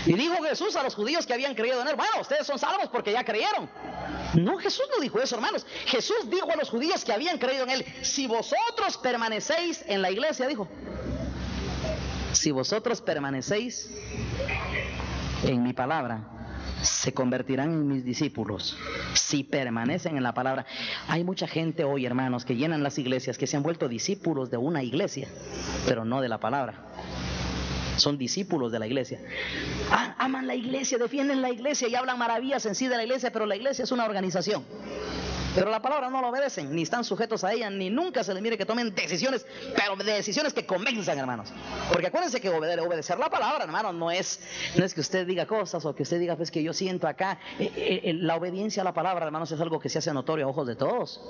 Y dijo Jesús a los judíos que habían creído en él, bueno, ustedes son salvos porque ya creyeron. No, Jesús no dijo eso, hermanos. Jesús dijo a los judíos que habían creído en él, si vosotros permanecéis en la iglesia, dijo, si vosotros permanecéis en mi palabra, se convertirán en mis discípulos. Si permanecen en la palabra. Hay mucha gente hoy, hermanos, que llenan las iglesias, que se han vuelto discípulos de una iglesia, pero no de la palabra. Son discípulos de la iglesia. Aman la iglesia, defienden la iglesia y hablan maravillas en sí de la iglesia, pero la iglesia es una organización. Pero la palabra no la obedecen, ni están sujetos a ella, ni nunca se les mire que tomen decisiones, pero decisiones que convenzan, hermanos. Porque acuérdense que obedecer la palabra, hermanos, no es que usted diga cosas o que usted diga, pues que yo siento acá. La obediencia a la palabra, hermanos, es algo que se hace notorio a ojos de todos.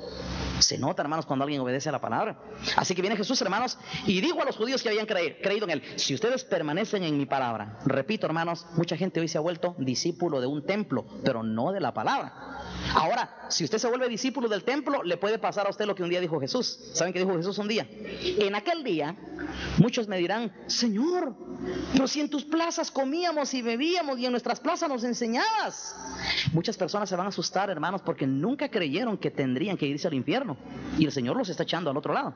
Se nota, hermanos, cuando alguien obedece a la palabra. Así que viene Jesús, hermanos, y dijo a los judíos que habían creído en él, si ustedes permanecen en mi palabra. Repito, hermanos, mucha gente hoy se ha vuelto discípulo de un templo, pero no de la palabra. Ahora, si usted se vuelve discípulo del templo, le puede pasar a usted lo que un día dijo Jesús. ¿Saben qué dijo Jesús un día? En aquel día, muchos me dirán, Señor, pero si en tus plazas comíamos y bebíamos y en nuestras plazas nos enseñabas. Muchas personas se van a asustar, hermanos, porque nunca creyeron que tendrían que irse al infierno. Y el Señor los está echando al otro lado.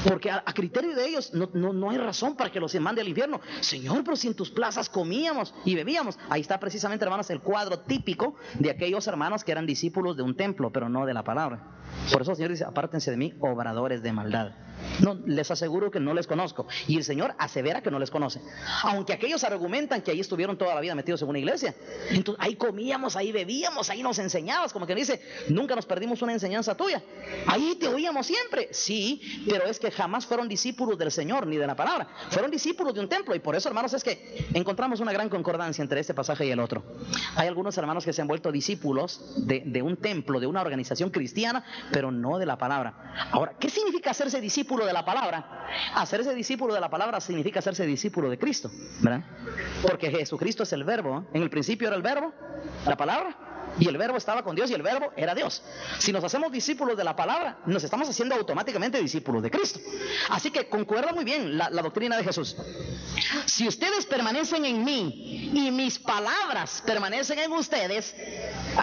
Porque a criterio de ellos no hay razón para que los mande al infierno. Señor, pero si en tus plazas comíamos y bebíamos. Ahí está precisamente, hermanos, el cuadro típico de aquellos hermanos que eran discípulos de un templo, pero no de la palabra. Por eso el Señor dice, apártense de mí, obradores de maldad. No, les aseguro que no les conozco. Y el Señor asevera que no les conoce. Aunque aquellos argumentan que ahí estuvieron toda la vida metidos en una iglesia. Entonces ahí comíamos, ahí bebíamos, ahí nos enseñabas. Como que dice, nunca nos perdimos una enseñanza tuya. Ahí te oíamos siempre. Sí, pero es que jamás fueron discípulos del Señor ni de la palabra. Fueron discípulos de un templo. Y por eso, hermanos, es que encontramos una gran concordancia entre este pasaje y el otro. Hay algunos hermanos que se han vuelto discípulos de un templo, de una organización cristiana, pero no de la palabra. Ahora, ¿qué significa hacerse discípulo de la palabra? Hacerse discípulo de la palabra significa hacerse discípulo de Cristo, ¿verdad? Porque Jesucristo es el verbo, ¿eh? En el principio era el verbo, la palabra, y el verbo estaba con Dios y el verbo era Dios. Si nos hacemos discípulos de la palabra, nos estamos haciendo automáticamente discípulos de Cristo. Así que concuerda muy bien la doctrina de Jesús. Si ustedes permanecen en mí y mis palabras permanecen en ustedes,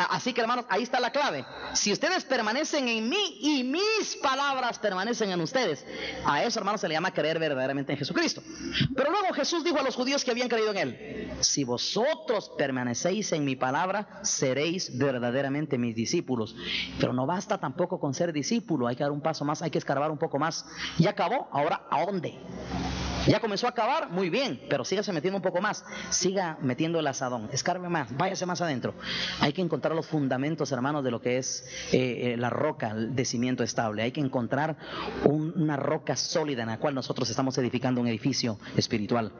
así que, hermanos, ahí está la clave. Si ustedes permanecen en mí y mis palabras permanecen en ustedes, a eso, hermanos, se le llama creer verdaderamente en Jesucristo. Pero luego Jesús dijo a los judíos que habían creído en él, si vosotros permanecéis en mi palabra, seréis seréis verdaderamente mis discípulos. Pero no basta tampoco con ser discípulo, hay que dar un paso más, hay que escarbar un poco más. Ya acabó, ahora ¿a dónde? Ya comenzó a acabar, muy bien, pero sígase metiendo un poco más, siga metiendo el asadón, escarbe más, váyase más adentro. Hay que encontrar los fundamentos, hermanos, de lo que es la roca de cimiento estable. Hay que encontrar una roca sólida en la cual nosotros estamos edificando un edificio espiritual.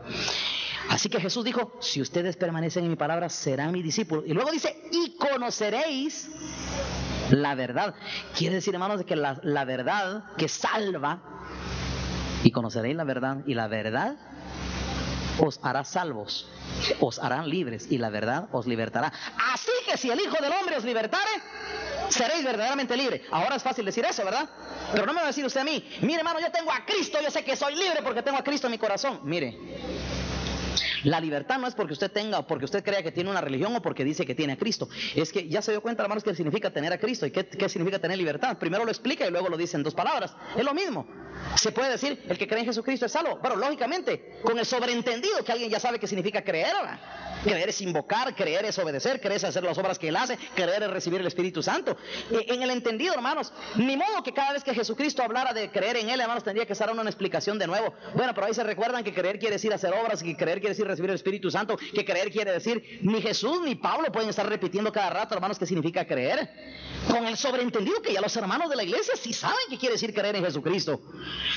Así que Jesús dijo, si ustedes permanecen en mi palabra, serán mis discípulos. Y luego dice, y conoceréis la verdad. Quiere decir, hermanos, de que la verdad que salva, y conoceréis la verdad, y la verdad os hará salvos, os harán libres, y la verdad os libertará. Así que si el Hijo del Hombre os libertare, seréis verdaderamente libres. Ahora es fácil decir eso, ¿verdad? Pero no me va a decir usted a mí, mire, hermano, yo tengo a Cristo, yo sé que soy libre porque tengo a Cristo en mi corazón. Mire, la libertad no es porque usted tenga, o porque usted crea que tiene una religión, o porque dice que tiene a Cristo. Es que ya se dio cuenta, hermanos, qué significa tener a Cristo y qué significa tener libertad. Primero lo explica y luego lo dice en dos palabras. Es lo mismo. Se puede decir, el que cree en Jesucristo es salvo. Pero lógicamente, con el sobreentendido que alguien ya sabe qué significa creer. Creer es invocar, creer es obedecer, creer es hacer las obras que Él hace, creer es recibir el Espíritu Santo. En el entendido, hermanos, ni modo que cada vez que Jesucristo hablara de creer en Él, hermanos, tendría que estar una explicación de nuevo. Bueno, pero ahí se recuerdan que creer quiere decir hacer obras, que creer quiere decir recibir el Espíritu Santo, que creer quiere decir, ni Jesús ni Pablo pueden estar repitiendo cada rato, hermanos, qué significa creer. Con el sobreentendido que ya los hermanos de la iglesia sí saben qué quiere decir creer en Jesucristo.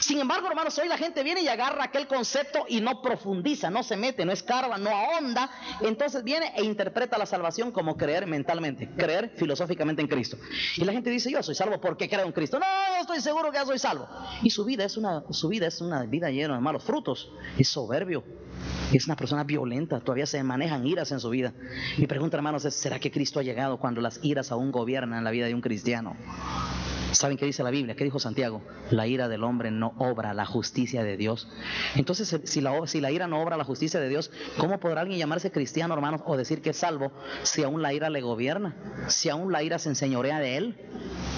Sin embargo, hermanos, hoy la gente viene y agarra aquel concepto y no profundiza, no se mete, no escarba, no ahonda. Entonces viene e interpreta la salvación como creer mentalmente, creer filosóficamente en Cristo. Y la gente dice, yo soy salvo porque creo en Cristo. No, yo estoy seguro que ya soy salvo. Y su vida es una vida llena de malos frutos. Es soberbio. Es una persona violenta, todavía se manejan iras en su vida. Mi pregunta, hermanos, es, ¿será que Cristo ha llegado cuando las iras aún gobiernan la vida de un cristiano? ¿Saben qué dice la Biblia? ¿Qué dijo Santiago? La ira del hombre no obra la justicia de Dios. Entonces, si la ira no obra la justicia de Dios, ¿cómo podrá alguien llamarse cristiano, hermanos, o decir que es salvo si aún la ira le gobierna? Si aún la ira se enseñorea de él.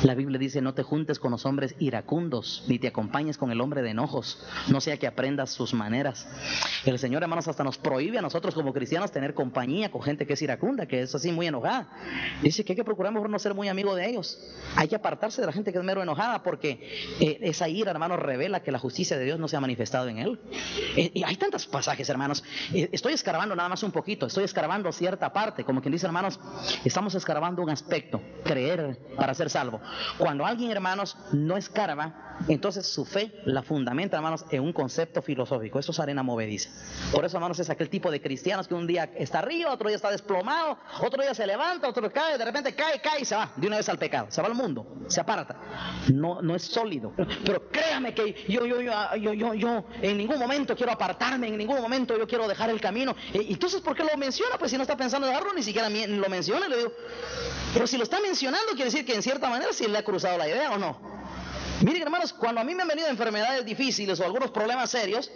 La Biblia dice, no te juntes con los hombres iracundos, ni te acompañes con el hombre de enojos, no sea que aprendas sus maneras. El Señor, hermanos, hasta nos prohíbe a nosotros como cristianos tener compañía con gente que es iracunda, que es así muy enojada. Dice que hay que procurar mejor no ser muy amigo de ellos. Hay que apartarse de la gente que es mero enojada, porque esa ira, hermanos, revela que la justicia de Dios no se ha manifestado en él. Y hay tantos pasajes, hermanos. Estoy escarbando nada más un poquito, estoy escarbando cierta parte, como quien dice, hermanos, estamos escarbando un aspecto, creer para ser salvo. Cuando alguien, hermanos, no escarba, entonces su fe la fundamenta, hermanos, en un concepto filosófico. Eso es arena movediza. Por eso, hermanos, es aquel tipo de cristianos que un día está arriba, otro día está desplomado, otro día se levanta, otro cae, de repente cae y se va de una vez al pecado, se va al mundo, se aparta. No es sólido. Pero créame que yo en ningún momento quiero apartarme, en ningún momento yo quiero dejar el camino. Entonces, ¿por qué lo menciona? Pues si no está pensando en dejarlo, ni siquiera lo menciona. Le digo, pero si lo está mencionando, quiere decir que en cierta manera sí le ha cruzado la idea, ¿o no? Miren, hermanos, cuando a mí me han venido enfermedades difíciles o algunos problemas serios,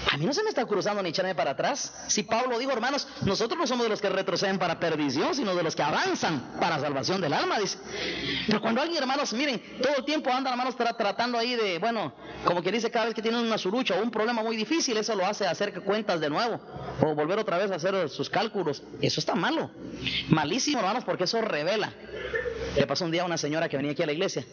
a mí no se me está cruzando ni echarme para atrás. Si Pablo dijo, hermanos, nosotros no somos de los que retroceden para perdición, sino de los que avanzan para salvación del alma, dice. Pero cuando alguien, hermanos, miren, todo el tiempo anda, hermanos, tratando ahí de, bueno, como que dice, cada vez que tienen una lucha o un problema muy difícil, eso lo hace hacer cuentas de nuevo, o volver otra vez a hacer sus cálculos. Eso está malo, malísimo, hermanos, porque eso revela. Le pasó un día a una señora que venía aquí a la iglesia.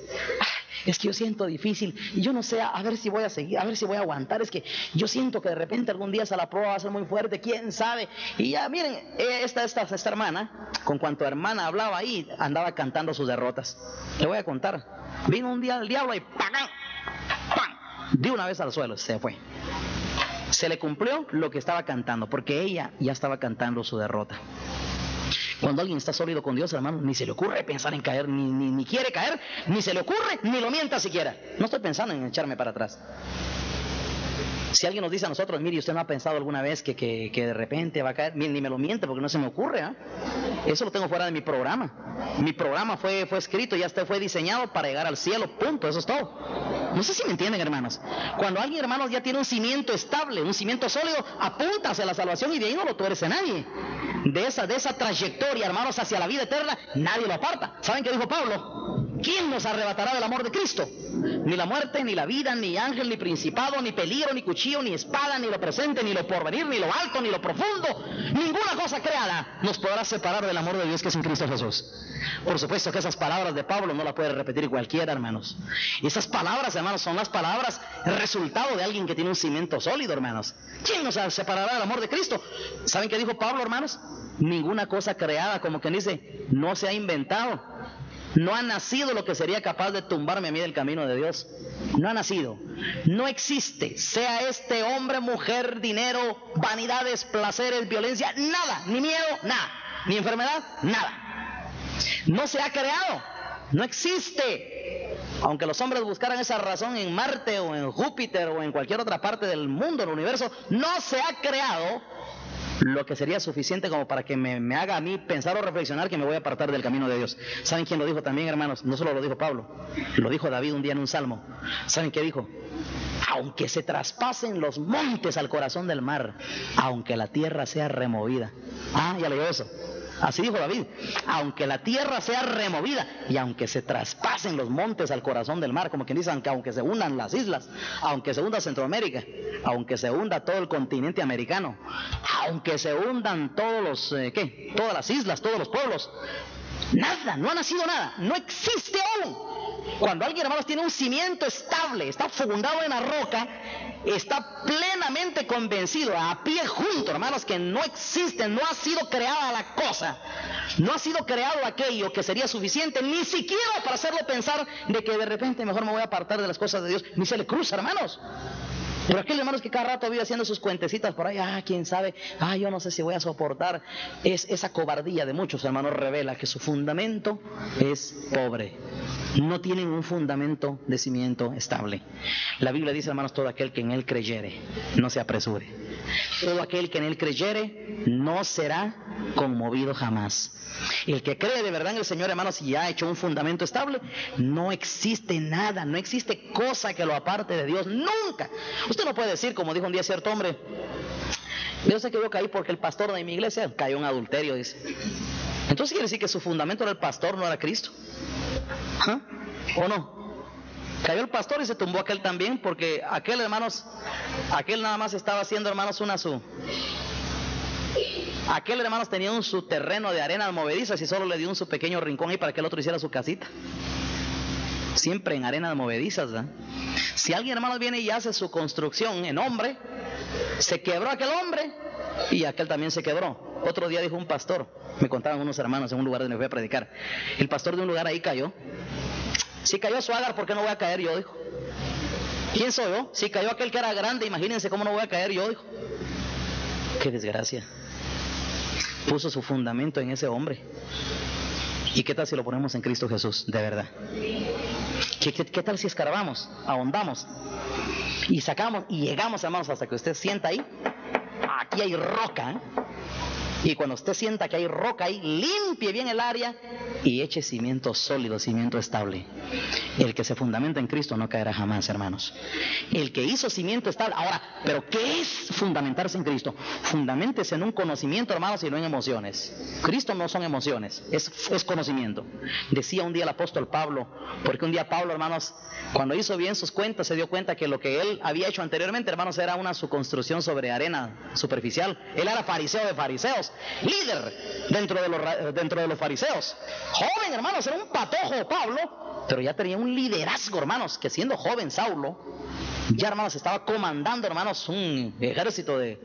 Es que yo siento difícil y yo no sé, a ver si voy a seguir, a ver si voy a aguantar. Es que yo siento que de repente algún día la prueba va a ser muy fuerte, quién sabe. Y ya miren, esta hermana, con cuanto hermana hablaba ahí, andaba cantando sus derrotas. Le voy a contar. Vino un día el diablo y ¡pam! ¡Pam! De una vez al suelo, se fue. Se le cumplió lo que estaba cantando, porque ella ya estaba cantando su derrota. Cuando alguien está sólido con Dios, hermano, ni se le ocurre pensar en caer, ni quiere caer, ni se le ocurre, ni lo mienta siquiera. No estoy pensando en echarme para atrás. Si alguien nos dice a nosotros, mire, ¿usted no ha pensado alguna vez que de repente va a caer? Ni me lo miente porque no se me ocurre, ¿eh? Eso lo tengo fuera de mi programa. Mi programa fue escrito, ya fue diseñado para llegar al cielo, punto, eso es todo. No sé si me entienden, hermanos. Cuando alguien, hermanos, ya tiene un cimiento estable, un cimiento sólido, apunta hacia la salvación y de ahí no lo tuerce nadie. De esa trayectoria, hermanos, hacia la vida eterna, nadie lo aparta. ¿Saben qué dijo Pablo? ¿quién nos arrebatará del amor de Cristo? Ni la muerte, ni la vida, ni ángel, ni principado, ni peligro, ni cuchillo, ni espada, ni lo presente, ni lo porvenir, ni lo alto, ni lo profundo. Ninguna cosa creada nos podrá separar del amor de Dios que es en Cristo Jesús. Por supuesto que esas palabras de Pablo no las puede repetir cualquiera, hermanos. Y esas palabras, hermanos, son las palabras resultado de alguien que tiene un cimiento sólido, hermanos. ¿Quién nos separará del amor de Cristo? ¿Saben qué dijo Pablo, hermanos? Ninguna cosa creada, como quien dice, no se ha inventado. No ha nacido lo que sería capaz de tumbarme a mí del camino de Dios. No ha nacido. No existe. Sea este hombre, mujer, dinero, vanidades, placeres, violencia, nada. Ni miedo, nada. Ni enfermedad, nada. No se ha creado. No existe. Aunque los hombres buscaran esa razón en Marte o en Júpiter o en cualquier otra parte del mundo, del universo, no se ha creado lo que sería suficiente como para que me haga a mí pensar o reflexionar que me voy a apartar del camino de Dios. ¿Saben quién lo dijo también, hermanos? No solo lo dijo Pablo, lo dijo David un día en un salmo. ¿Saben qué dijo? Aunque se traspasen los montes al corazón del mar, aunque la tierra sea removida. Ah, ya leyó eso. Así dijo David, aunque la tierra sea removida y aunque se traspasen los montes al corazón del mar, como quien dice, aunque se hundan las islas, aunque se hunda Centroamérica, aunque se hunda todo el continente americano, aunque se hundan todos los, todas las islas, todos los pueblos, nada, no ha nacido nada, no existe aún. Cuando alguien, hermanos, tiene un cimiento estable, está fundado en la roca, está plenamente convencido, a pie junto, hermanos, que no existe, no ha sido creada la cosa, no ha sido creado aquello que sería suficiente, ni siquiera para hacerlo pensar de que de repente mejor me voy a apartar de las cosas de Dios, ni se le cruza, hermanos. Pero aquel, hermanos, que cada rato vive haciendo sus cuentecitas por ahí, quién sabe, yo no sé si voy a soportar, esa cobardía de muchos, hermanos, revela que su fundamento es pobre. No tienen un fundamento de cimiento estable. La Biblia dice, hermanos, todo aquel que en él creyere, no se apresure. Todo aquel que en él creyere, no será conmovido jamás. El que cree de verdad en el Señor, hermanos, y ha hecho un fundamento estable, no existe nada, no existe cosa que lo aparte de Dios, nunca. Usted no puede decir, como dijo un día cierto hombre, yo sé que yo caí porque el pastor de mi iglesia cayó en adulterio, dice. Entonces quiere decir que su fundamento era el pastor, no era Cristo. ¿O no? Cayó el pastor y se tumbó aquel también, porque aquel, hermanos, aquel nada más estaba haciendo, hermanos, aquel, hermanos, tenía su terreno de arenas movedizas y solo le dio su pequeño rincón ahí para que el otro hiciera su casita. Siempre en arenas movedizas, ¿verdad? Si alguien, hermanos, viene y hace su construcción en hombre, se quebró aquel hombre y aquel también se quebró. Otro día dijo un pastor, me contaban unos hermanos en un lugar donde fui a predicar, el pastor de un lugar ahí cayó. Si cayó su Agar, ¿por qué no voy a caer yo? Dijo. ¿Quién soy yo? Si cayó aquel que era grande, imagínense cómo no voy a caer yo, dijo. Qué desgracia. Puso su fundamento en ese hombre. ¿Y qué tal si lo ponemos en Cristo Jesús, de verdad? ¿Qué tal si escarbamos, ahondamos y sacamos y llegamos, hermanos, hasta que usted sienta ahí? Aquí hay roca, ¿eh? Y cuando usted sienta que hay roca ahí, limpie bien el área y eche cimiento sólido, cimiento estable. El que se fundamenta en Cristo no caerá jamás, hermanos. El que hizo cimiento estable. Ahora, ¿pero qué es fundamentarse en Cristo? Fundaméntese en un conocimiento, hermanos, y no en emociones. Cristo no son emociones, es conocimiento. Decía un día el apóstol Pablo, porque un día Pablo, hermanos, cuando hizo bien sus cuentas, se dio cuenta que lo que él había hecho anteriormente, hermanos, era su construcción sobre arena superficial. Él era fariseo de fariseos, líder dentro de los fariseos. Joven, hermanos, era un patojo Pablo, pero ya tenía un liderazgo, hermanos, que siendo joven Saulo, ya, hermanos, estaba comandando, hermanos, un ejército de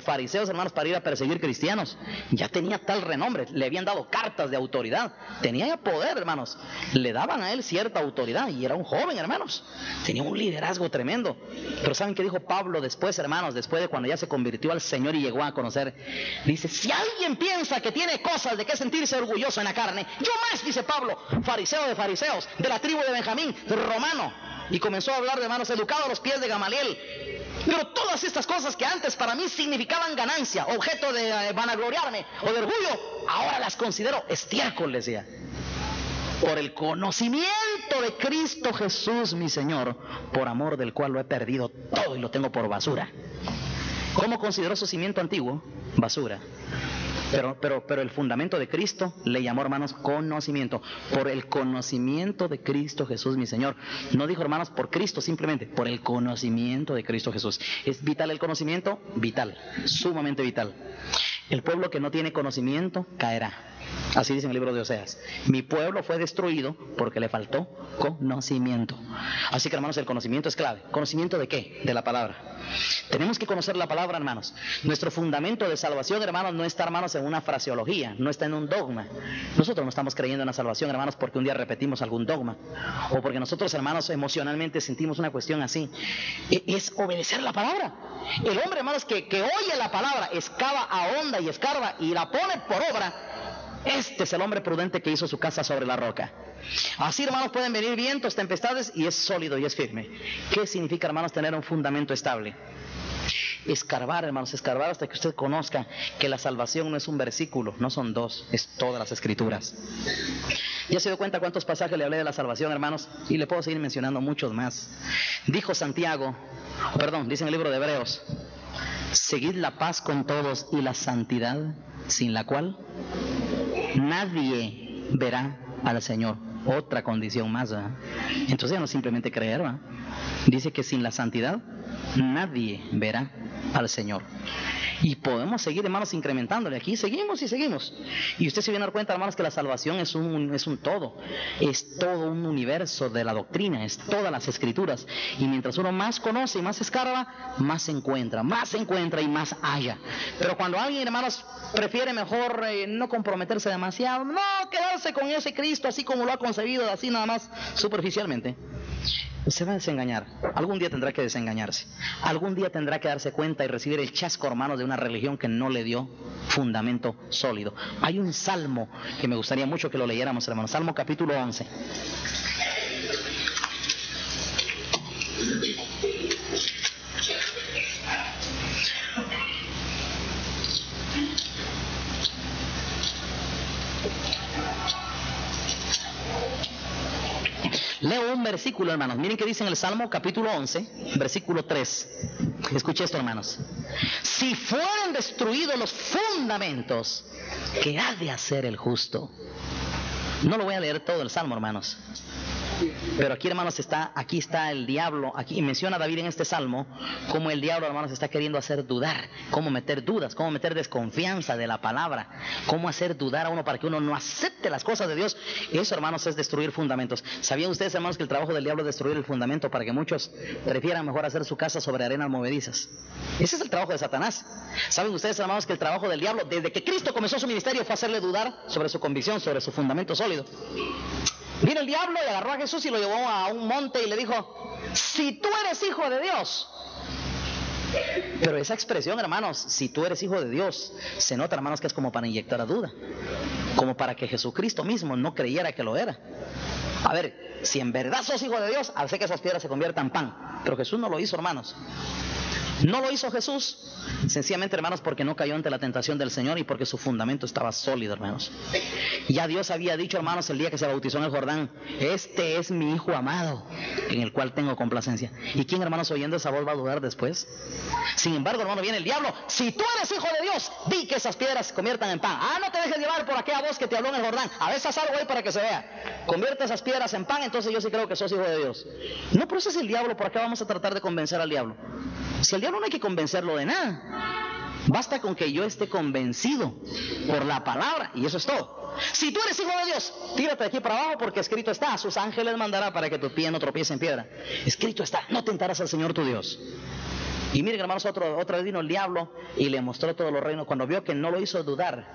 fariseos, hermanos, para ir a perseguir cristianos. Ya tenía tal renombre, le habían dado cartas de autoridad, tenía ya poder, hermanos, le daban a él cierta autoridad y era un joven, hermanos, tenía un liderazgo tremendo. Pero ¿saben qué dijo Pablo después, hermanos? Después de cuando ya se convirtió al Señor y llegó a conocer, dice, si alguien piensa que tiene cosas de qué sentirse orgulloso en la carne, yo más, dice Pablo, fariseo de fariseos, de la tribu de Benjamín, romano. Y comenzó a hablar de, hermanos, educado a los pies de Gamaliel. Pero todas estas cosas que antes para mí significaban ganancia, objeto de vanagloriarme o de orgullo, ahora las considero estiércol, decía. Por el conocimiento de Cristo Jesús, mi Señor, por amor del cual lo he perdido todo y lo tengo por basura. ¿Cómo consideró su cimiento antiguo? Basura. Pero el fundamento de Cristo le llamó, hermanos, conocimiento. Por el conocimiento de Cristo Jesús, mi Señor. No dijo, hermanos, por Cristo simplemente, por el conocimiento de Cristo Jesús. ¿Es vital el conocimiento? Vital, sumamente vital. El pueblo que no tiene conocimiento caerá. Así dice en el libro de Oseas. Mi pueblo fue destruido porque le faltó conocimiento. Así que, hermanos, el conocimiento es clave. ¿Conocimiento de qué? De la palabra. Tenemos que conocer la palabra, hermanos. Nuestro fundamento de salvación, hermanos, no está, hermanos, en una fraseología, no está en un dogma. Nosotros no estamos creyendo en la salvación, hermanos, porque un día repetimos algún dogma, o porque nosotros, hermanos, emocionalmente sentimos una cuestión así. Es obedecer la palabra. El hombre, hermanos, que oye la palabra, excava, ahonda y escarba y la pone por obra. Este es el hombre prudente que hizo su casa sobre la roca. Así, hermanos, pueden venir vientos, tempestades, y es sólido y es firme. ¿Qué significa, hermanos, tener un fundamento estable? Escarbar, hermanos, escarbar hasta que usted conozca que la salvación no es un versículo, no son dos, es todas las escrituras. ¿Ya se dio cuenta cuántos pasajes le hablé de la salvación, hermanos? Y le puedo seguir mencionando muchos más. Dijo Santiago, dice en el libro de Hebreos: seguid la paz con todos y la santidad, sin la cual nadie verá al Señor. Otra condición más, ¿verdad? Entonces ya no simplemente creer, ¿verdad? Dice que sin la santidad nadie verá al Señor. Y podemos seguir, hermanos, incrementándole. Aquí seguimos y seguimos. Y usted se viene a dar cuenta, hermanos, que la salvación es un todo. Es todo un universo de la doctrina, es todas las escrituras. Y mientras uno más conoce y más escarba, más encuentra y más halla. Pero cuando alguien, hermanos, prefiere mejor no comprometerse demasiado, no quedarse con ese Cristo así como lo ha concebido, así nada más superficialmente, se va a desengañar. Algún día tendrá que desengañarse. Algún día tendrá que darse cuenta y recibir el chasco, hermanos, de una religión que no le dio fundamento sólido. Hay un salmo que me gustaría mucho que lo leyéramos, hermanos. Salmo capítulo 11. Leo un versículo, hermanos. Miren qué dice en el Salmo capítulo 11, versículo 3. Escuche esto, hermanos. Si fueren destruidos los fundamentos, ¿qué ha de hacer el justo? No lo voy a leer todo el Salmo, hermanos. Pero aquí, hermanos, aquí está el diablo. Aquí menciona David en este salmo cómo el diablo, hermanos, está queriendo hacer dudar, cómo meter dudas, cómo meter desconfianza de la palabra, cómo hacer dudar a uno para que uno no acepte las cosas de Dios. Eso, hermanos, es destruir fundamentos. ¿Sabían ustedes, hermanos, que el trabajo del diablo es destruir el fundamento para que muchos prefieran mejor hacer su casa sobre arenas movedizas? Ese es el trabajo de Satanás. ¿Saben ustedes, hermanos, que el trabajo del diablo, desde que Cristo comenzó su ministerio, fue hacerle dudar sobre su convicción, sobre su fundamento sólido? Vino el diablo y agarró a Jesús y lo llevó a un monte y le dijo: si tú eres hijo de Dios. Pero esa expresión, hermanos, si tú eres hijo de Dios, se nota, hermanos, que es como para inyectar a duda, como para que Jesucristo mismo no creyera que lo era. A ver, si en verdad sos hijo de Dios, hace que esas piedras se conviertan en pan. Pero Jesús no lo hizo, hermanos. No lo hizo Jesús, sencillamente, hermanos, porque no cayó ante la tentación del Señor y porque su fundamento estaba sólido, hermanos. Ya Dios había dicho, hermanos, el día que se bautizó en el Jordán: este es mi Hijo amado, en el cual tengo complacencia. ¿Y quién, hermanos, oyendo esa voz va a dudar después? Sin embargo, hermano, viene el diablo: si tú eres hijo de Dios, di que esas piedras se conviertan en pan. No te dejes llevar por aquella voz que te habló en el Jordán. A veces haz algo ahí para que se vea. Convierte esas piedras en pan, entonces yo sí creo que sos hijo de Dios. No, pero ese es el diablo. ¿Por qué vamos a tratar de convencer al diablo? Si al diablo no hay que convencerlo de nada, basta con que yo esté convencido por la palabra, y eso es todo. Si tú eres hijo de Dios, tírate de aquí para abajo, porque escrito está: a sus ángeles mandará para que tu pie no tropiece en piedra. Escrito está: no tentarás al Señor tu Dios. Y miren, hermanos, otra vez vino el diablo y le mostró todos los reinos. Cuando vio que no lo hizo dudar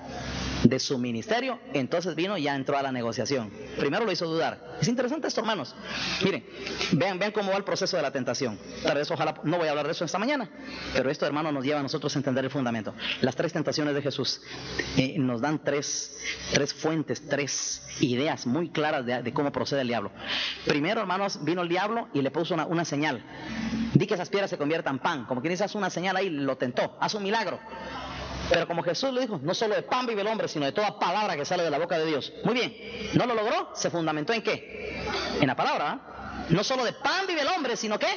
de su ministerio, entonces vino y ya entró a la negociación. Primero lo hizo dudar. Es interesante esto, hermanos. Miren, vean cómo va el proceso de la tentación. Tal vez, ojalá, no voy a hablar de eso esta mañana, pero esto, hermanos, nos lleva a nosotros a entender el fundamento. Las tres tentaciones de Jesús nos dan tres fuentes, tres ideas muy claras de cómo procede el diablo. Primero, hermanos, vino el diablo y le puso una señal: di que esas piedras se conviertan en pan. Como quien dice, haz una señal ahí, lo tentó, haz un milagro. Pero como Jesús le dijo: no solo de pan vive el hombre, sino de toda palabra que sale de la boca de Dios. Muy bien, ¿no lo logró? Se fundamentó ¿en qué? En la palabra, ¿eh? No solo de pan vive el hombre, sino ¿qué?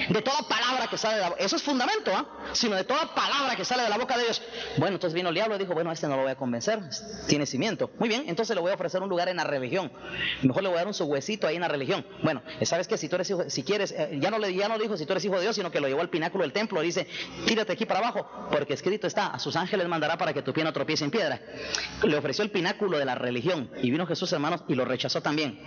de toda palabra que sale de la boca. Eso es fundamento, sino de toda palabra que sale de la boca de Dios. Bueno, entonces vino el diablo y dijo, bueno, a este no lo voy a convencer, tiene cimiento. Muy bien, entonces le voy a ofrecer un lugar en la religión. Mejor le voy a dar un su huesito ahí en la religión. Bueno, ¿sabes qué? Si tú eres hijo, si quieres, ya no le dijo si tú eres hijo de Dios, sino que lo llevó al pináculo del templo. Dice, tírate aquí para abajo, porque escrito está, a sus ángeles mandará para que tu pie no tropiece en piedra. Le ofreció el pináculo de la religión y vino Jesús, hermanos, y lo rechazó también.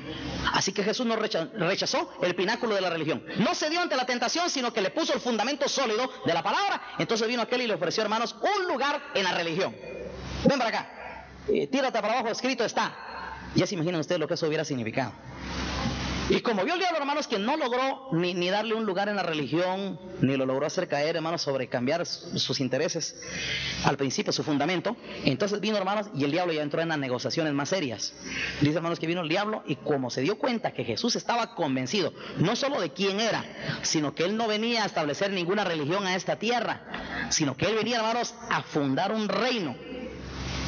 Así que Jesús no rechazó el pináculo de la religión. No se dio ante la tentación, sino que le puso el fundamento sólido de la palabra. Entonces vino aquel y le ofreció, hermanos, un lugar en la religión. Ven para acá, tírate para abajo, escrito está. Ya se imaginan ustedes lo que eso hubiera significado. Y como vio el diablo, hermanos, que no logró ni darle un lugar en la religión, ni lo logró hacer caer, hermanos, sobre cambiar sus intereses, al principio su fundamento, entonces vino, hermanos, y el diablo ya entró en las negociaciones más serias. Dice, hermanos, que vino el diablo y como se dio cuenta que Jesús estaba convencido, no solo de quién era, sino que él no venía a establecer ninguna religión a esta tierra, sino que él venía, hermanos, a fundar un reino.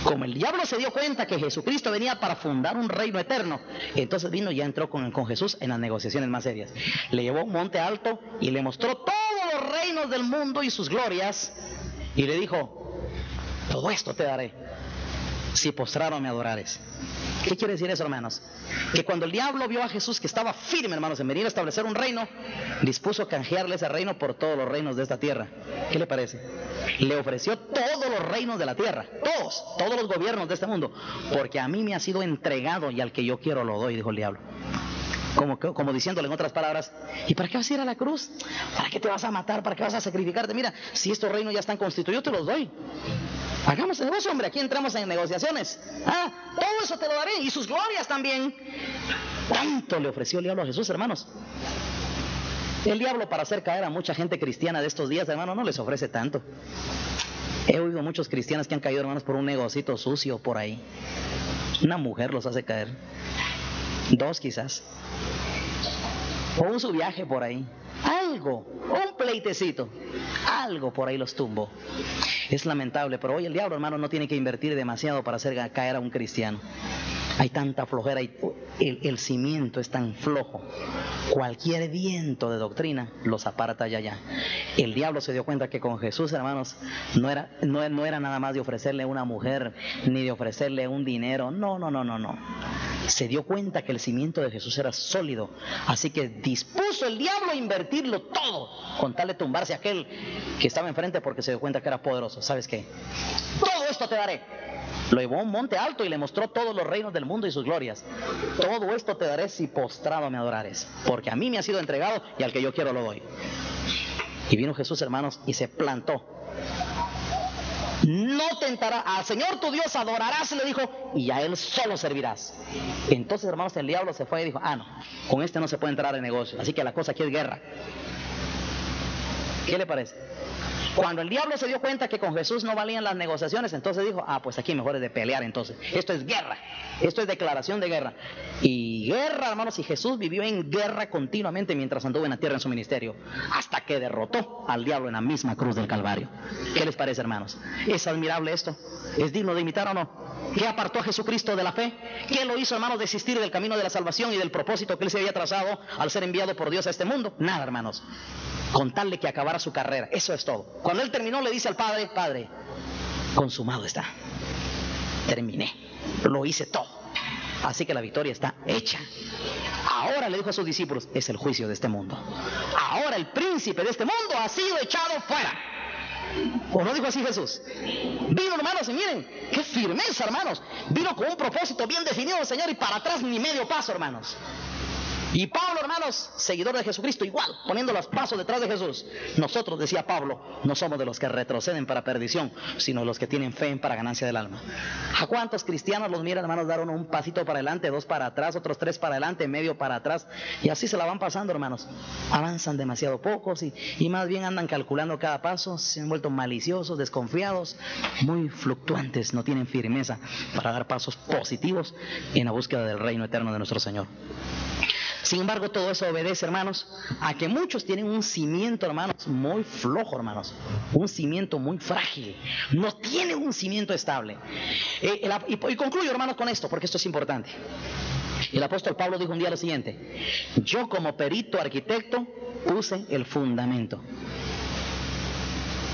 Como el diablo se dio cuenta que Jesucristo venía para fundar un reino eterno, entonces vino y ya entró con Jesús en las negociaciones más serias. Le llevó a un monte alto y le mostró todos los reinos del mundo y sus glorias, y le dijo, todo esto te daré si postrado me adorares. ¿Qué quiere decir eso, hermanos? Que cuando el diablo vio a Jesús que estaba firme, hermanos, en venir a establecer un reino, dispuso a canjearle ese reino por todos los reinos de esta tierra. ¿Qué le parece? Le ofreció todos los reinos de la tierra, todos los gobiernos de este mundo, porque a mí me ha sido entregado y al que yo quiero lo doy, dijo el diablo. Como diciéndole en otras palabras, ¿y para qué vas a ir a la cruz? ¿Para qué te vas a matar? ¿Para qué vas a sacrificarte? Mira, si estos reinos ya están constituidos, yo te los doy. Hagamos el negocio, hombre, aquí entramos en negociaciones. Todo eso te lo daré y sus glorias también. ¿Cuánto le ofreció el diablo a Jesús, hermanos? El diablo, para hacer caer a mucha gente cristiana de estos días, hermanos, no les ofrece tanto. He oído muchos cristianos que han caído, hermanos, por un negocito sucio por ahí. Una mujer los hace caer. 2 quizás. O un su viaje por ahí. Algo, un pleitecito, algo por ahí los tumbó. Es lamentable, pero hoy el diablo, hermano, no tiene que invertir demasiado para hacer caer a un cristiano. Hay tanta flojera y el cimiento es tan flojo. Cualquier viento de doctrina los aparta allá. El diablo se dio cuenta que con Jesús, hermanos, no era nada más de ofrecerle una mujer, ni de ofrecerle un dinero. No. Se dio cuenta que el cimiento de Jesús era sólido. Así que dispuso el diablo a invertirlo todo, con tal de tumbarse a aquel que estaba enfrente porque se dio cuenta que era poderoso. ¿Sabes qué? Todo esto te daré. Lo llevó a un monte alto y le mostró todos los reinos del mundo y sus glorias. Todo esto te daré si postrado me adorares, porque a mí me ha sido entregado y al que yo quiero lo doy. Y vino Jesús, hermanos, y se plantó. No tentará, al Señor tu Dios adorarás, le dijo, y a Él solo servirás. Entonces, hermanos, el diablo se fue y dijo, no, con este no se puede entrar en negocio, así que la cosa aquí es guerra. ¿Qué le parece? Cuando el diablo se dio cuenta que con Jesús no valían las negociaciones, entonces dijo, pues aquí mejor es de pelear entonces. Esto es guerra, esto es declaración de guerra. Y guerra, hermanos, y Jesús vivió en guerra continuamente mientras anduvo en la tierra en su ministerio, hasta que derrotó al diablo en la misma cruz del Calvario. ¿Qué les parece, hermanos? ¿Es admirable esto? ¿Es digno de imitar o no? ¿Qué apartó a Jesucristo de la fe? ¿Qué lo hizo, hermanos, desistir del camino de la salvación y del propósito que Él se había trazado al ser enviado por Dios a este mundo? Nada, hermanos. Con tal de que acabara su carrera. Eso es todo. Cuando Él terminó, le dice al Padre, Padre, consumado está. Terminé. Lo hice todo. Así que la victoria está hecha. Ahora, le dijo a sus discípulos, es el juicio de este mundo. Ahora el príncipe de este mundo ha sido echado fuera. ¿O no dijo así Jesús? Vino, hermanos, y miren, qué firmeza, hermanos. Vino con un propósito bien definido el Señor y para atrás ni medio paso, hermanos. Y Pablo, hermanos, seguidor de Jesucristo, igual, poniendo los pasos detrás de Jesús. Nosotros, decía Pablo, no somos de los que retroceden para perdición, sino de los que tienen fe para ganancia del alma. ¿A cuántos cristianos los miran, hermanos, dar un pasito para adelante, 2 para atrás, otros 3 para adelante, medio para atrás? Y así se la van pasando, hermanos. Avanzan demasiado pocos y más bien andan calculando cada paso, se han vuelto maliciosos, desconfiados, muy fluctuantes, no tienen firmeza para dar pasos positivos en la búsqueda del reino eterno de nuestro Señor. Sin embargo, todo eso obedece, hermanos, a que muchos tienen un cimiento, hermanos, muy flojo, hermanos. Un cimiento muy frágil. No tienen un cimiento estable. Y concluyo, hermanos, con esto, porque esto es importante. Y el apóstol Pablo dijo un día lo siguiente: yo como perito arquitecto puse el fundamento,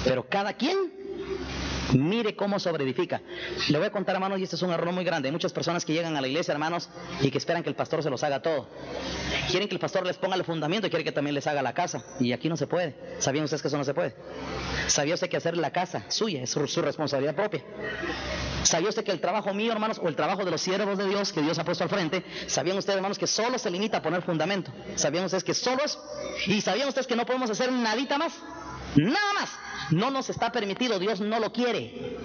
pero cada quien mire cómo sobreedifica. Le voy a contar, hermanos, y este es un error muy grande. Hay muchas personas que llegan a la iglesia, hermanos, y que esperan que el pastor se los haga todo. Quieren que el pastor les ponga el fundamento y quieren que también les haga la casa. Y aquí no se puede. ¿Sabían ustedes que eso no se puede? ¿Sabía usted que hacer la casa suya es su responsabilidad propia? ¿Sabía usted que el trabajo mío, hermanos, o el trabajo de los siervos de Dios que Dios ha puesto al frente, sabían ustedes, hermanos, que solo se limita a poner fundamento? ¿Sabían ustedes que solo es? ¿Y sabían ustedes que no podemos hacer nadita más? Nada más. No nos está permitido, Dios no lo quiere.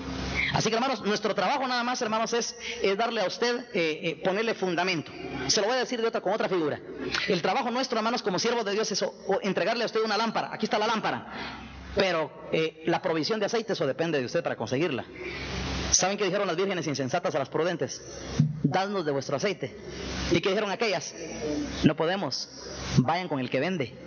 Así que, hermanos, nuestro trabajo nada más, hermanos, es darle a usted, ponerle fundamento. Se lo voy a decir con otra figura. El trabajo nuestro, hermanos, como siervos de Dios es entregarle a usted una lámpara. Aquí está la lámpara. Pero la provisión de aceite, eso depende de usted para conseguirla. ¿Saben qué dijeron las vírgenes insensatas a las prudentes? Dadnos de vuestro aceite. ¿Y qué dijeron aquellas? No podemos, vayan con el que vende.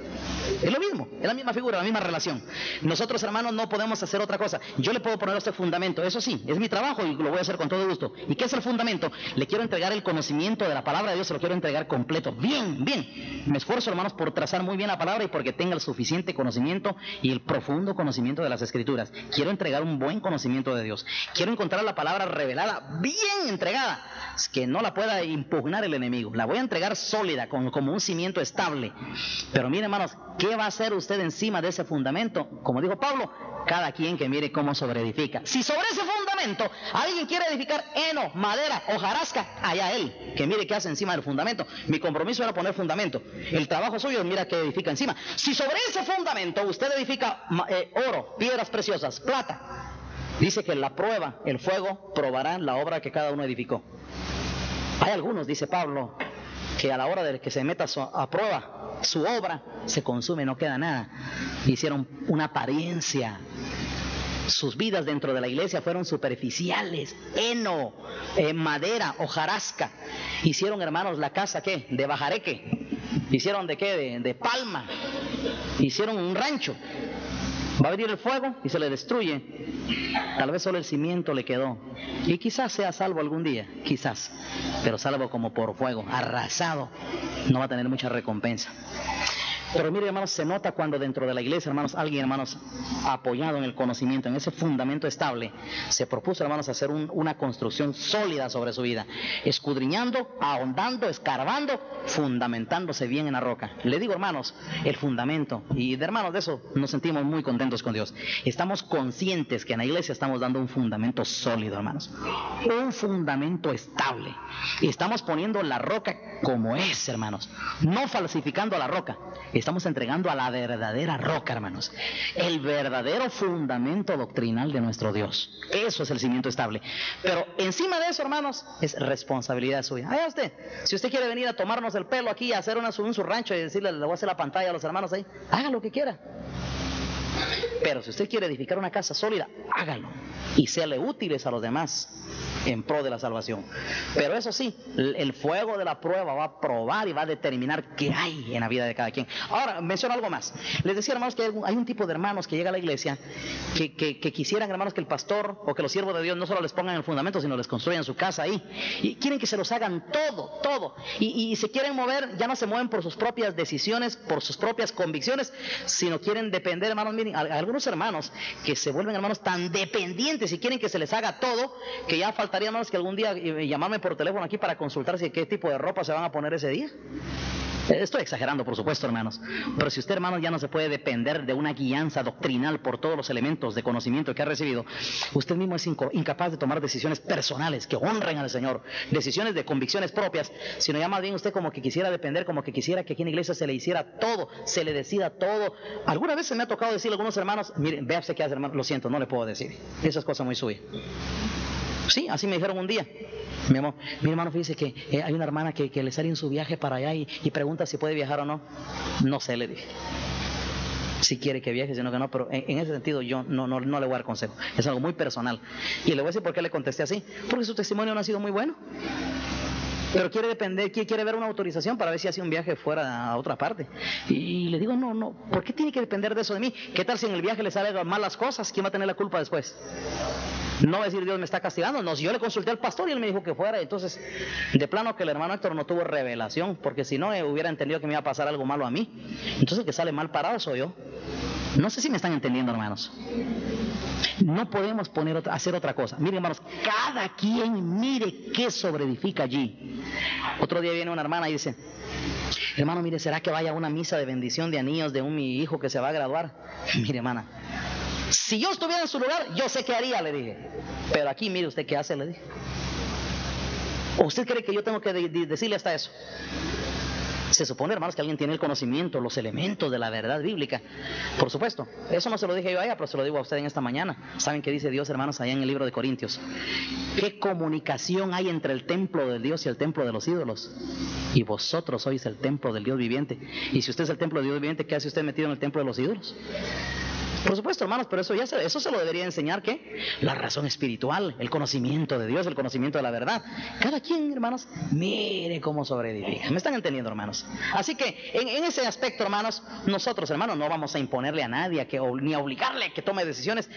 Es lo mismo, es la misma figura, la misma relación. Nosotros, hermanos, no podemos hacer otra cosa. Yo le puedo poner a usted fundamento, eso sí, es mi trabajo y lo voy a hacer con todo gusto. ¿Y qué es el fundamento? Le quiero entregar el conocimiento de la palabra de Dios, se lo quiero entregar completo. Bien, bien. Me esfuerzo, hermanos, por trazar muy bien la palabra y porque tenga el suficiente conocimiento y el profundo conocimiento de las Escrituras. Quiero entregar un buen conocimiento de Dios. Quiero encontrar la palabra revelada, bien entregada, que no la pueda impugnar el enemigo. La voy a entregar sólida, como un cimiento estable. Pero miren, hermanos, ¿qué va a hacer usted encima de ese fundamento? Como dijo Pablo, cada quien que mire cómo sobreedifica. Si sobre ese fundamento alguien quiere edificar heno, madera, hojarasca, allá él, que mire qué hace encima del fundamento. Mi compromiso era poner fundamento. El trabajo suyo, mira qué edifica encima. Si sobre ese fundamento usted edifica oro, piedras preciosas, plata, dice que la prueba, el fuego, probará la obra que cada uno edificó. Hay algunos, dice Pablo, que a la hora de que se meta a prueba su obra, se consume, no queda nada. Hicieron una apariencia. Sus vidas dentro de la iglesia fueron superficiales. Heno, madera, hojarasca. Hicieron, hermanos, la casa, ¿qué? De bajareque. Hicieron de qué? De palma. Hicieron un rancho. Va a venir el fuego y se le destruye. Tal vez solo el cimiento le quedó. Y quizás sea salvo algún día, quizás. Pero salvo como por fuego, arrasado, no va a tener mucha recompensa. Pero mire, hermanos, se nota cuando dentro de la iglesia, hermanos, alguien, hermanos, apoyado en el conocimiento, en ese fundamento estable, se propuso, hermanos, hacer una construcción sólida sobre su vida, escudriñando, ahondando, escarbando, fundamentándose bien en la roca. Le digo, hermanos, el fundamento, y de hermanos, de eso nos sentimos muy contentos con Dios. Estamos conscientes que en la iglesia estamos dando un fundamento sólido, hermanos, un fundamento estable. Y estamos poniendo la roca como es, hermanos, no falsificando la roca. Estamos entregando a la verdadera roca, hermanos, el verdadero fundamento doctrinal de nuestro Dios. Eso es el cimiento estable. Pero encima de eso, hermanos, es responsabilidad suya. Vaya usted, si usted quiere venir a tomarnos el pelo aquí, a hacer un su rancho y decirle, le voy a hacer la pantalla a los hermanos ahí, haga lo que quiera. Pero si usted quiere edificar una casa sólida, hágalo y séale útiles a los demás en pro de la salvación. Pero eso sí, el fuego de la prueba va a probar y va a determinar qué hay en la vida de cada quien. Ahora, menciono algo más. Les decía, hermanos, que hay un tipo de hermanos que llega a la iglesia que quisieran, hermanos, que el pastor o que los siervos de Dios no solo les pongan el fundamento, sino les construyan su casa ahí. Y quieren que se los hagan todo. Y se quieren mover, ya no se mueven por sus propias decisiones, por sus propias convicciones, sino quieren depender, hermanos. Miren, algunos hermanos que se vuelven, hermanos, tan dependientes y quieren que se les haga todo, que ya faltaría, hermanos, que algún día llamarme por teléfono aquí para consultar si qué tipo de ropa se van a poner ese día. Estoy exagerando, por supuesto, hermanos, pero si usted, hermanos, ya no se puede depender de una guianza doctrinal por todos los elementos de conocimiento que ha recibido, usted mismo es incapaz de tomar decisiones personales que honren al Señor, decisiones de convicciones propias, sino ya más bien usted como que quisiera depender, como que quisiera que aquí en la iglesia se le hiciera todo, se le decida todo. Alguna vez se me ha tocado decirle a algunos hermanos, miren, vea usted qué hace, hermano, lo siento, no le puedo decir, esa es cosa muy suya. Sí, así me dijeron un día. Mi hermano, fíjese que hay una hermana que le sale en su viaje para allá y pregunta si puede viajar o no. No sé, le dije. Si quiere que viaje, sino que no, pero en ese sentido yo no le voy a dar consejo. Es algo muy personal. Y le voy a decir por qué le contesté así. Porque su testimonio no ha sido muy bueno. Pero quiere depender, quiere ver una autorización para ver si hace un viaje fuera a otra parte. Y le digo, no, ¿por qué tiene que depender de eso de mí? ¿Qué tal si en el viaje le salen malas cosas? ¿Quién va a tener la culpa después? No va a decir Dios me está castigando, no, si yo le consulté al pastor y él me dijo que fuera, entonces de plano que el hermano Héctor no tuvo revelación, porque si no hubiera entendido que me iba a pasar algo malo a mí. Entonces el que sale mal parado soy yo. No sé si me están entendiendo, hermanos. No podemos hacer otra cosa. Miren, hermanos, cada quien mire qué sobreedifica allí. Otro día viene una hermana y dice: hermano, mire, ¿será que vaya a una misa de bendición de anillos de mi hijo que se va a graduar? Mire, hermana, si yo estuviera en su lugar, yo sé qué haría, le dije. Pero aquí, mire usted qué hace, le dije. ¿O usted cree que yo tengo que decirle hasta eso? Se supone, hermanos, que alguien tiene el conocimiento, los elementos de la verdad bíblica. Por supuesto, eso no se lo dije yo a ella, pero se lo digo a usted en esta mañana. ¿Saben qué dice Dios, hermanos, allá en el libro de Corintios? ¿Qué comunicación hay entre el templo de Dios y el templo de los ídolos? Y vosotros sois el templo del Dios viviente. Y si usted es el templo del Dios viviente, ¿qué hace usted metido en el templo de los ídolos? Por supuesto, hermanos, pero eso se lo debería enseñar, ¿qué? La razón espiritual, el conocimiento de Dios, el conocimiento de la verdad. Cada quien, hermanos, mire cómo sobreedifica. ¿Me están entendiendo, hermanos? Así que en ese aspecto, hermanos, nosotros, hermanos, no vamos a imponerle a nadie ni a obligarle a que tome decisiones.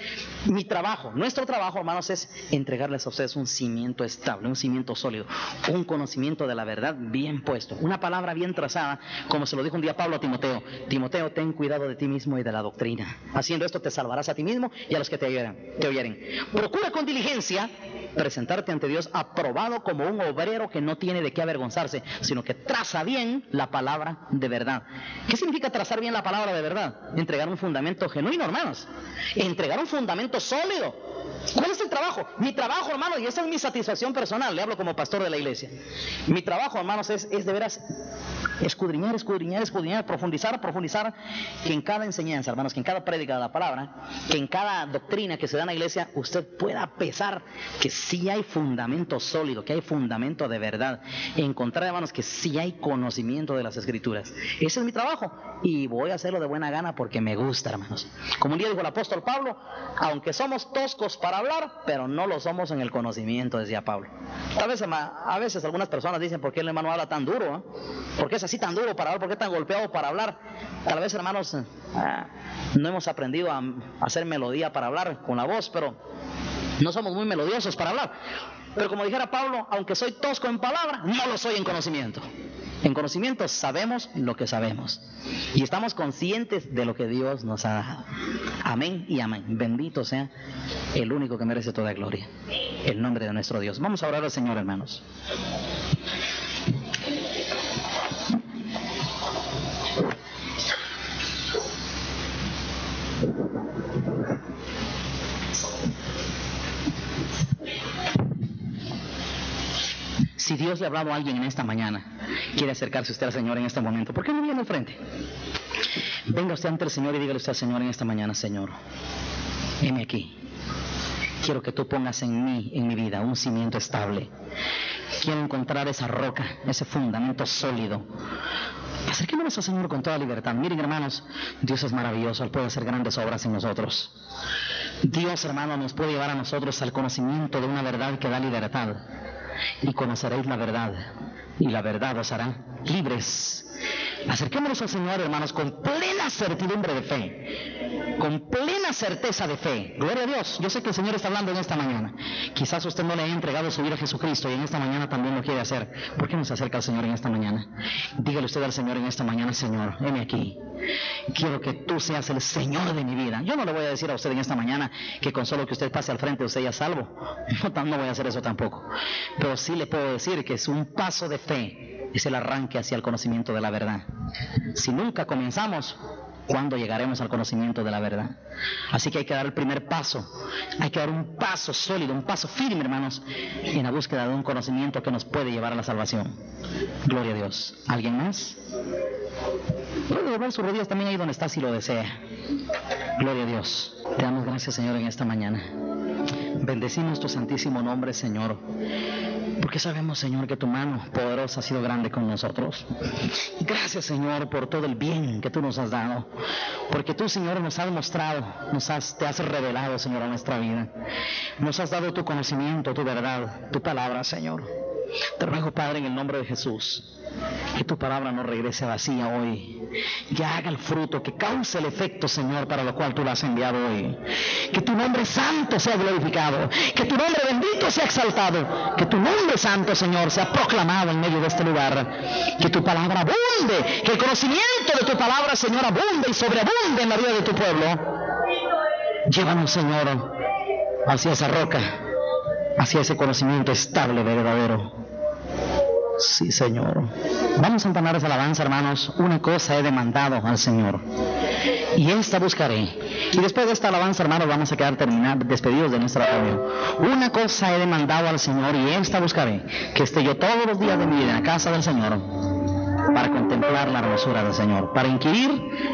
Mi trabajo, nuestro trabajo, hermanos, es entregarles a ustedes un cimiento estable, un cimiento sólido, un conocimiento de la verdad bien puesto, una palabra bien trazada, como se lo dijo un día Pablo a Timoteo: Timoteo, ten cuidado de ti mismo y de la doctrina. Haciendo esto te salvarás a ti mismo y a los que te oyeren. Procura con diligencia presentarte ante Dios aprobado como un obrero que no tiene de qué avergonzarse, sino que traza bien la palabra de verdad. ¿Qué significa trazar bien la palabra de verdad? Entregar un fundamento genuino, hermanos. Entregar un fundamento sólido. ¿Cuál es el trabajo? Mi trabajo, hermanos, y esa es mi satisfacción personal, le hablo como pastor de la iglesia. Mi trabajo, hermanos, es de veras escudriñar, profundizar, que en cada enseñanza, hermanos, que en cada prédica de la palabra, que en cada doctrina que se da en la iglesia, usted pueda pesar que sí hay fundamento sólido, que hay fundamento de verdad, encontrar, hermanos, que sí hay conocimiento de las escrituras. Ese es mi trabajo y voy a hacerlo de buena gana porque me gusta, hermanos. Como un día dijo el apóstol Pablo: aunque somos toscos para hablar, pero no lo somos en el conocimiento, decía Pablo. A veces algunas personas dicen: ¿por qué el hermano habla tan duro? ¿Por qué es así tan duro para hablar? ¿Por qué tan golpeado para hablar? Tal vez, hermanos, no hemos aprendido a hacer melodía para hablar con la voz, pero no somos muy melodiosos para hablar. Pero como dijera Pablo, aunque soy tosco en palabra, no lo soy en conocimiento. En conocimiento sabemos lo que sabemos y estamos conscientes de lo que Dios nos ha dado. Amén y amén. Bendito sea el único que merece toda gloria, el nombre de nuestro Dios. Vamos a orar al Señor, hermanos. Si Dios le ha hablado a alguien en esta mañana, quiere acercarse usted al Señor en este momento, ¿por qué no viene al frente? Venga usted ante el Señor y dígale usted al Señor en esta mañana: Señor, heme aquí. Quiero que tú pongas en mí, en mi vida, un cimiento estable. Quiero encontrar esa roca, ese fundamento sólido. Acerquémonos al Señor con toda libertad. Miren, hermanos, Dios es maravilloso, Él puede hacer grandes obras en nosotros. Dios, hermano, nos puede llevar a nosotros al conocimiento de una verdad que da libertad. Y conoceréis la verdad, y la verdad os hará libres. Acerquémonos al Señor, hermanos, con plena certidumbre de fe, con plena certeza de fe. Gloria a Dios. Yo sé que el Señor está hablando en esta mañana. Quizás usted no le haya entregado su vida a Jesucristo y en esta mañana también lo quiere hacer. ¿Por qué no se acerca al Señor en esta mañana? Dígale usted al Señor en esta mañana: Señor, heme aquí. Quiero que tú seas el Señor de mi vida. Yo no le voy a decir a usted en esta mañana que con solo que usted pase al frente usted ya es salvo. No voy a hacer eso tampoco. Pero sí le puedo decir que es un paso de fe. Es el arranque hacia el conocimiento de la verdad. Si nunca comenzamos, ¿cuándo llegaremos al conocimiento de la verdad? Así que hay que dar el primer paso. Hay que dar un paso sólido, un paso firme, hermanos, en la búsqueda de un conocimiento que nos puede llevar a la salvación. Gloria a Dios. ¿Alguien más? Puede doblar sus rodillas también ahí donde está si lo desea. Gloria a Dios. Te damos gracias, Señor, en esta mañana. Bendecimos tu santísimo nombre, Señor, porque sabemos, Señor, que tu mano poderosa ha sido grande con nosotros. Gracias, Señor, por todo el bien que tú nos has dado, porque tú, Señor, nos has mostrado, te has revelado, Señor, a nuestra vida. Nos has dado tu conocimiento, tu verdad, tu palabra, Señor. Te ruego, Padre, en el nombre de Jesús, Que tu palabra no regrese vacía hoy, que haga el fruto, que cause el efecto, Señor, para lo cual tú la has enviado hoy. Que tu nombre santo sea glorificado, que tu nombre bendito sea exaltado, que tu nombre santo, Señor, sea proclamado en medio de este lugar. Que tu palabra abunde, que el conocimiento de tu palabra, Señor, abunde y sobreabunde en la vida de tu pueblo. Llévanos, Señor, hacia esa roca, hacia ese conocimiento estable, verdadero. Sí, Señor. Vamos a entonar esa alabanza, hermanos. Una cosa he demandado al Señor, y esta buscaré. Y después de esta alabanza, hermanos, vamos a quedar despedidos de nuestra reunión. Una cosa he demandado al Señor, y esta buscaré: que esté yo todos los días de mi vida en la casa del Señor, para contemplar la hermosura del Señor, para inquirir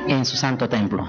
en su santo templo.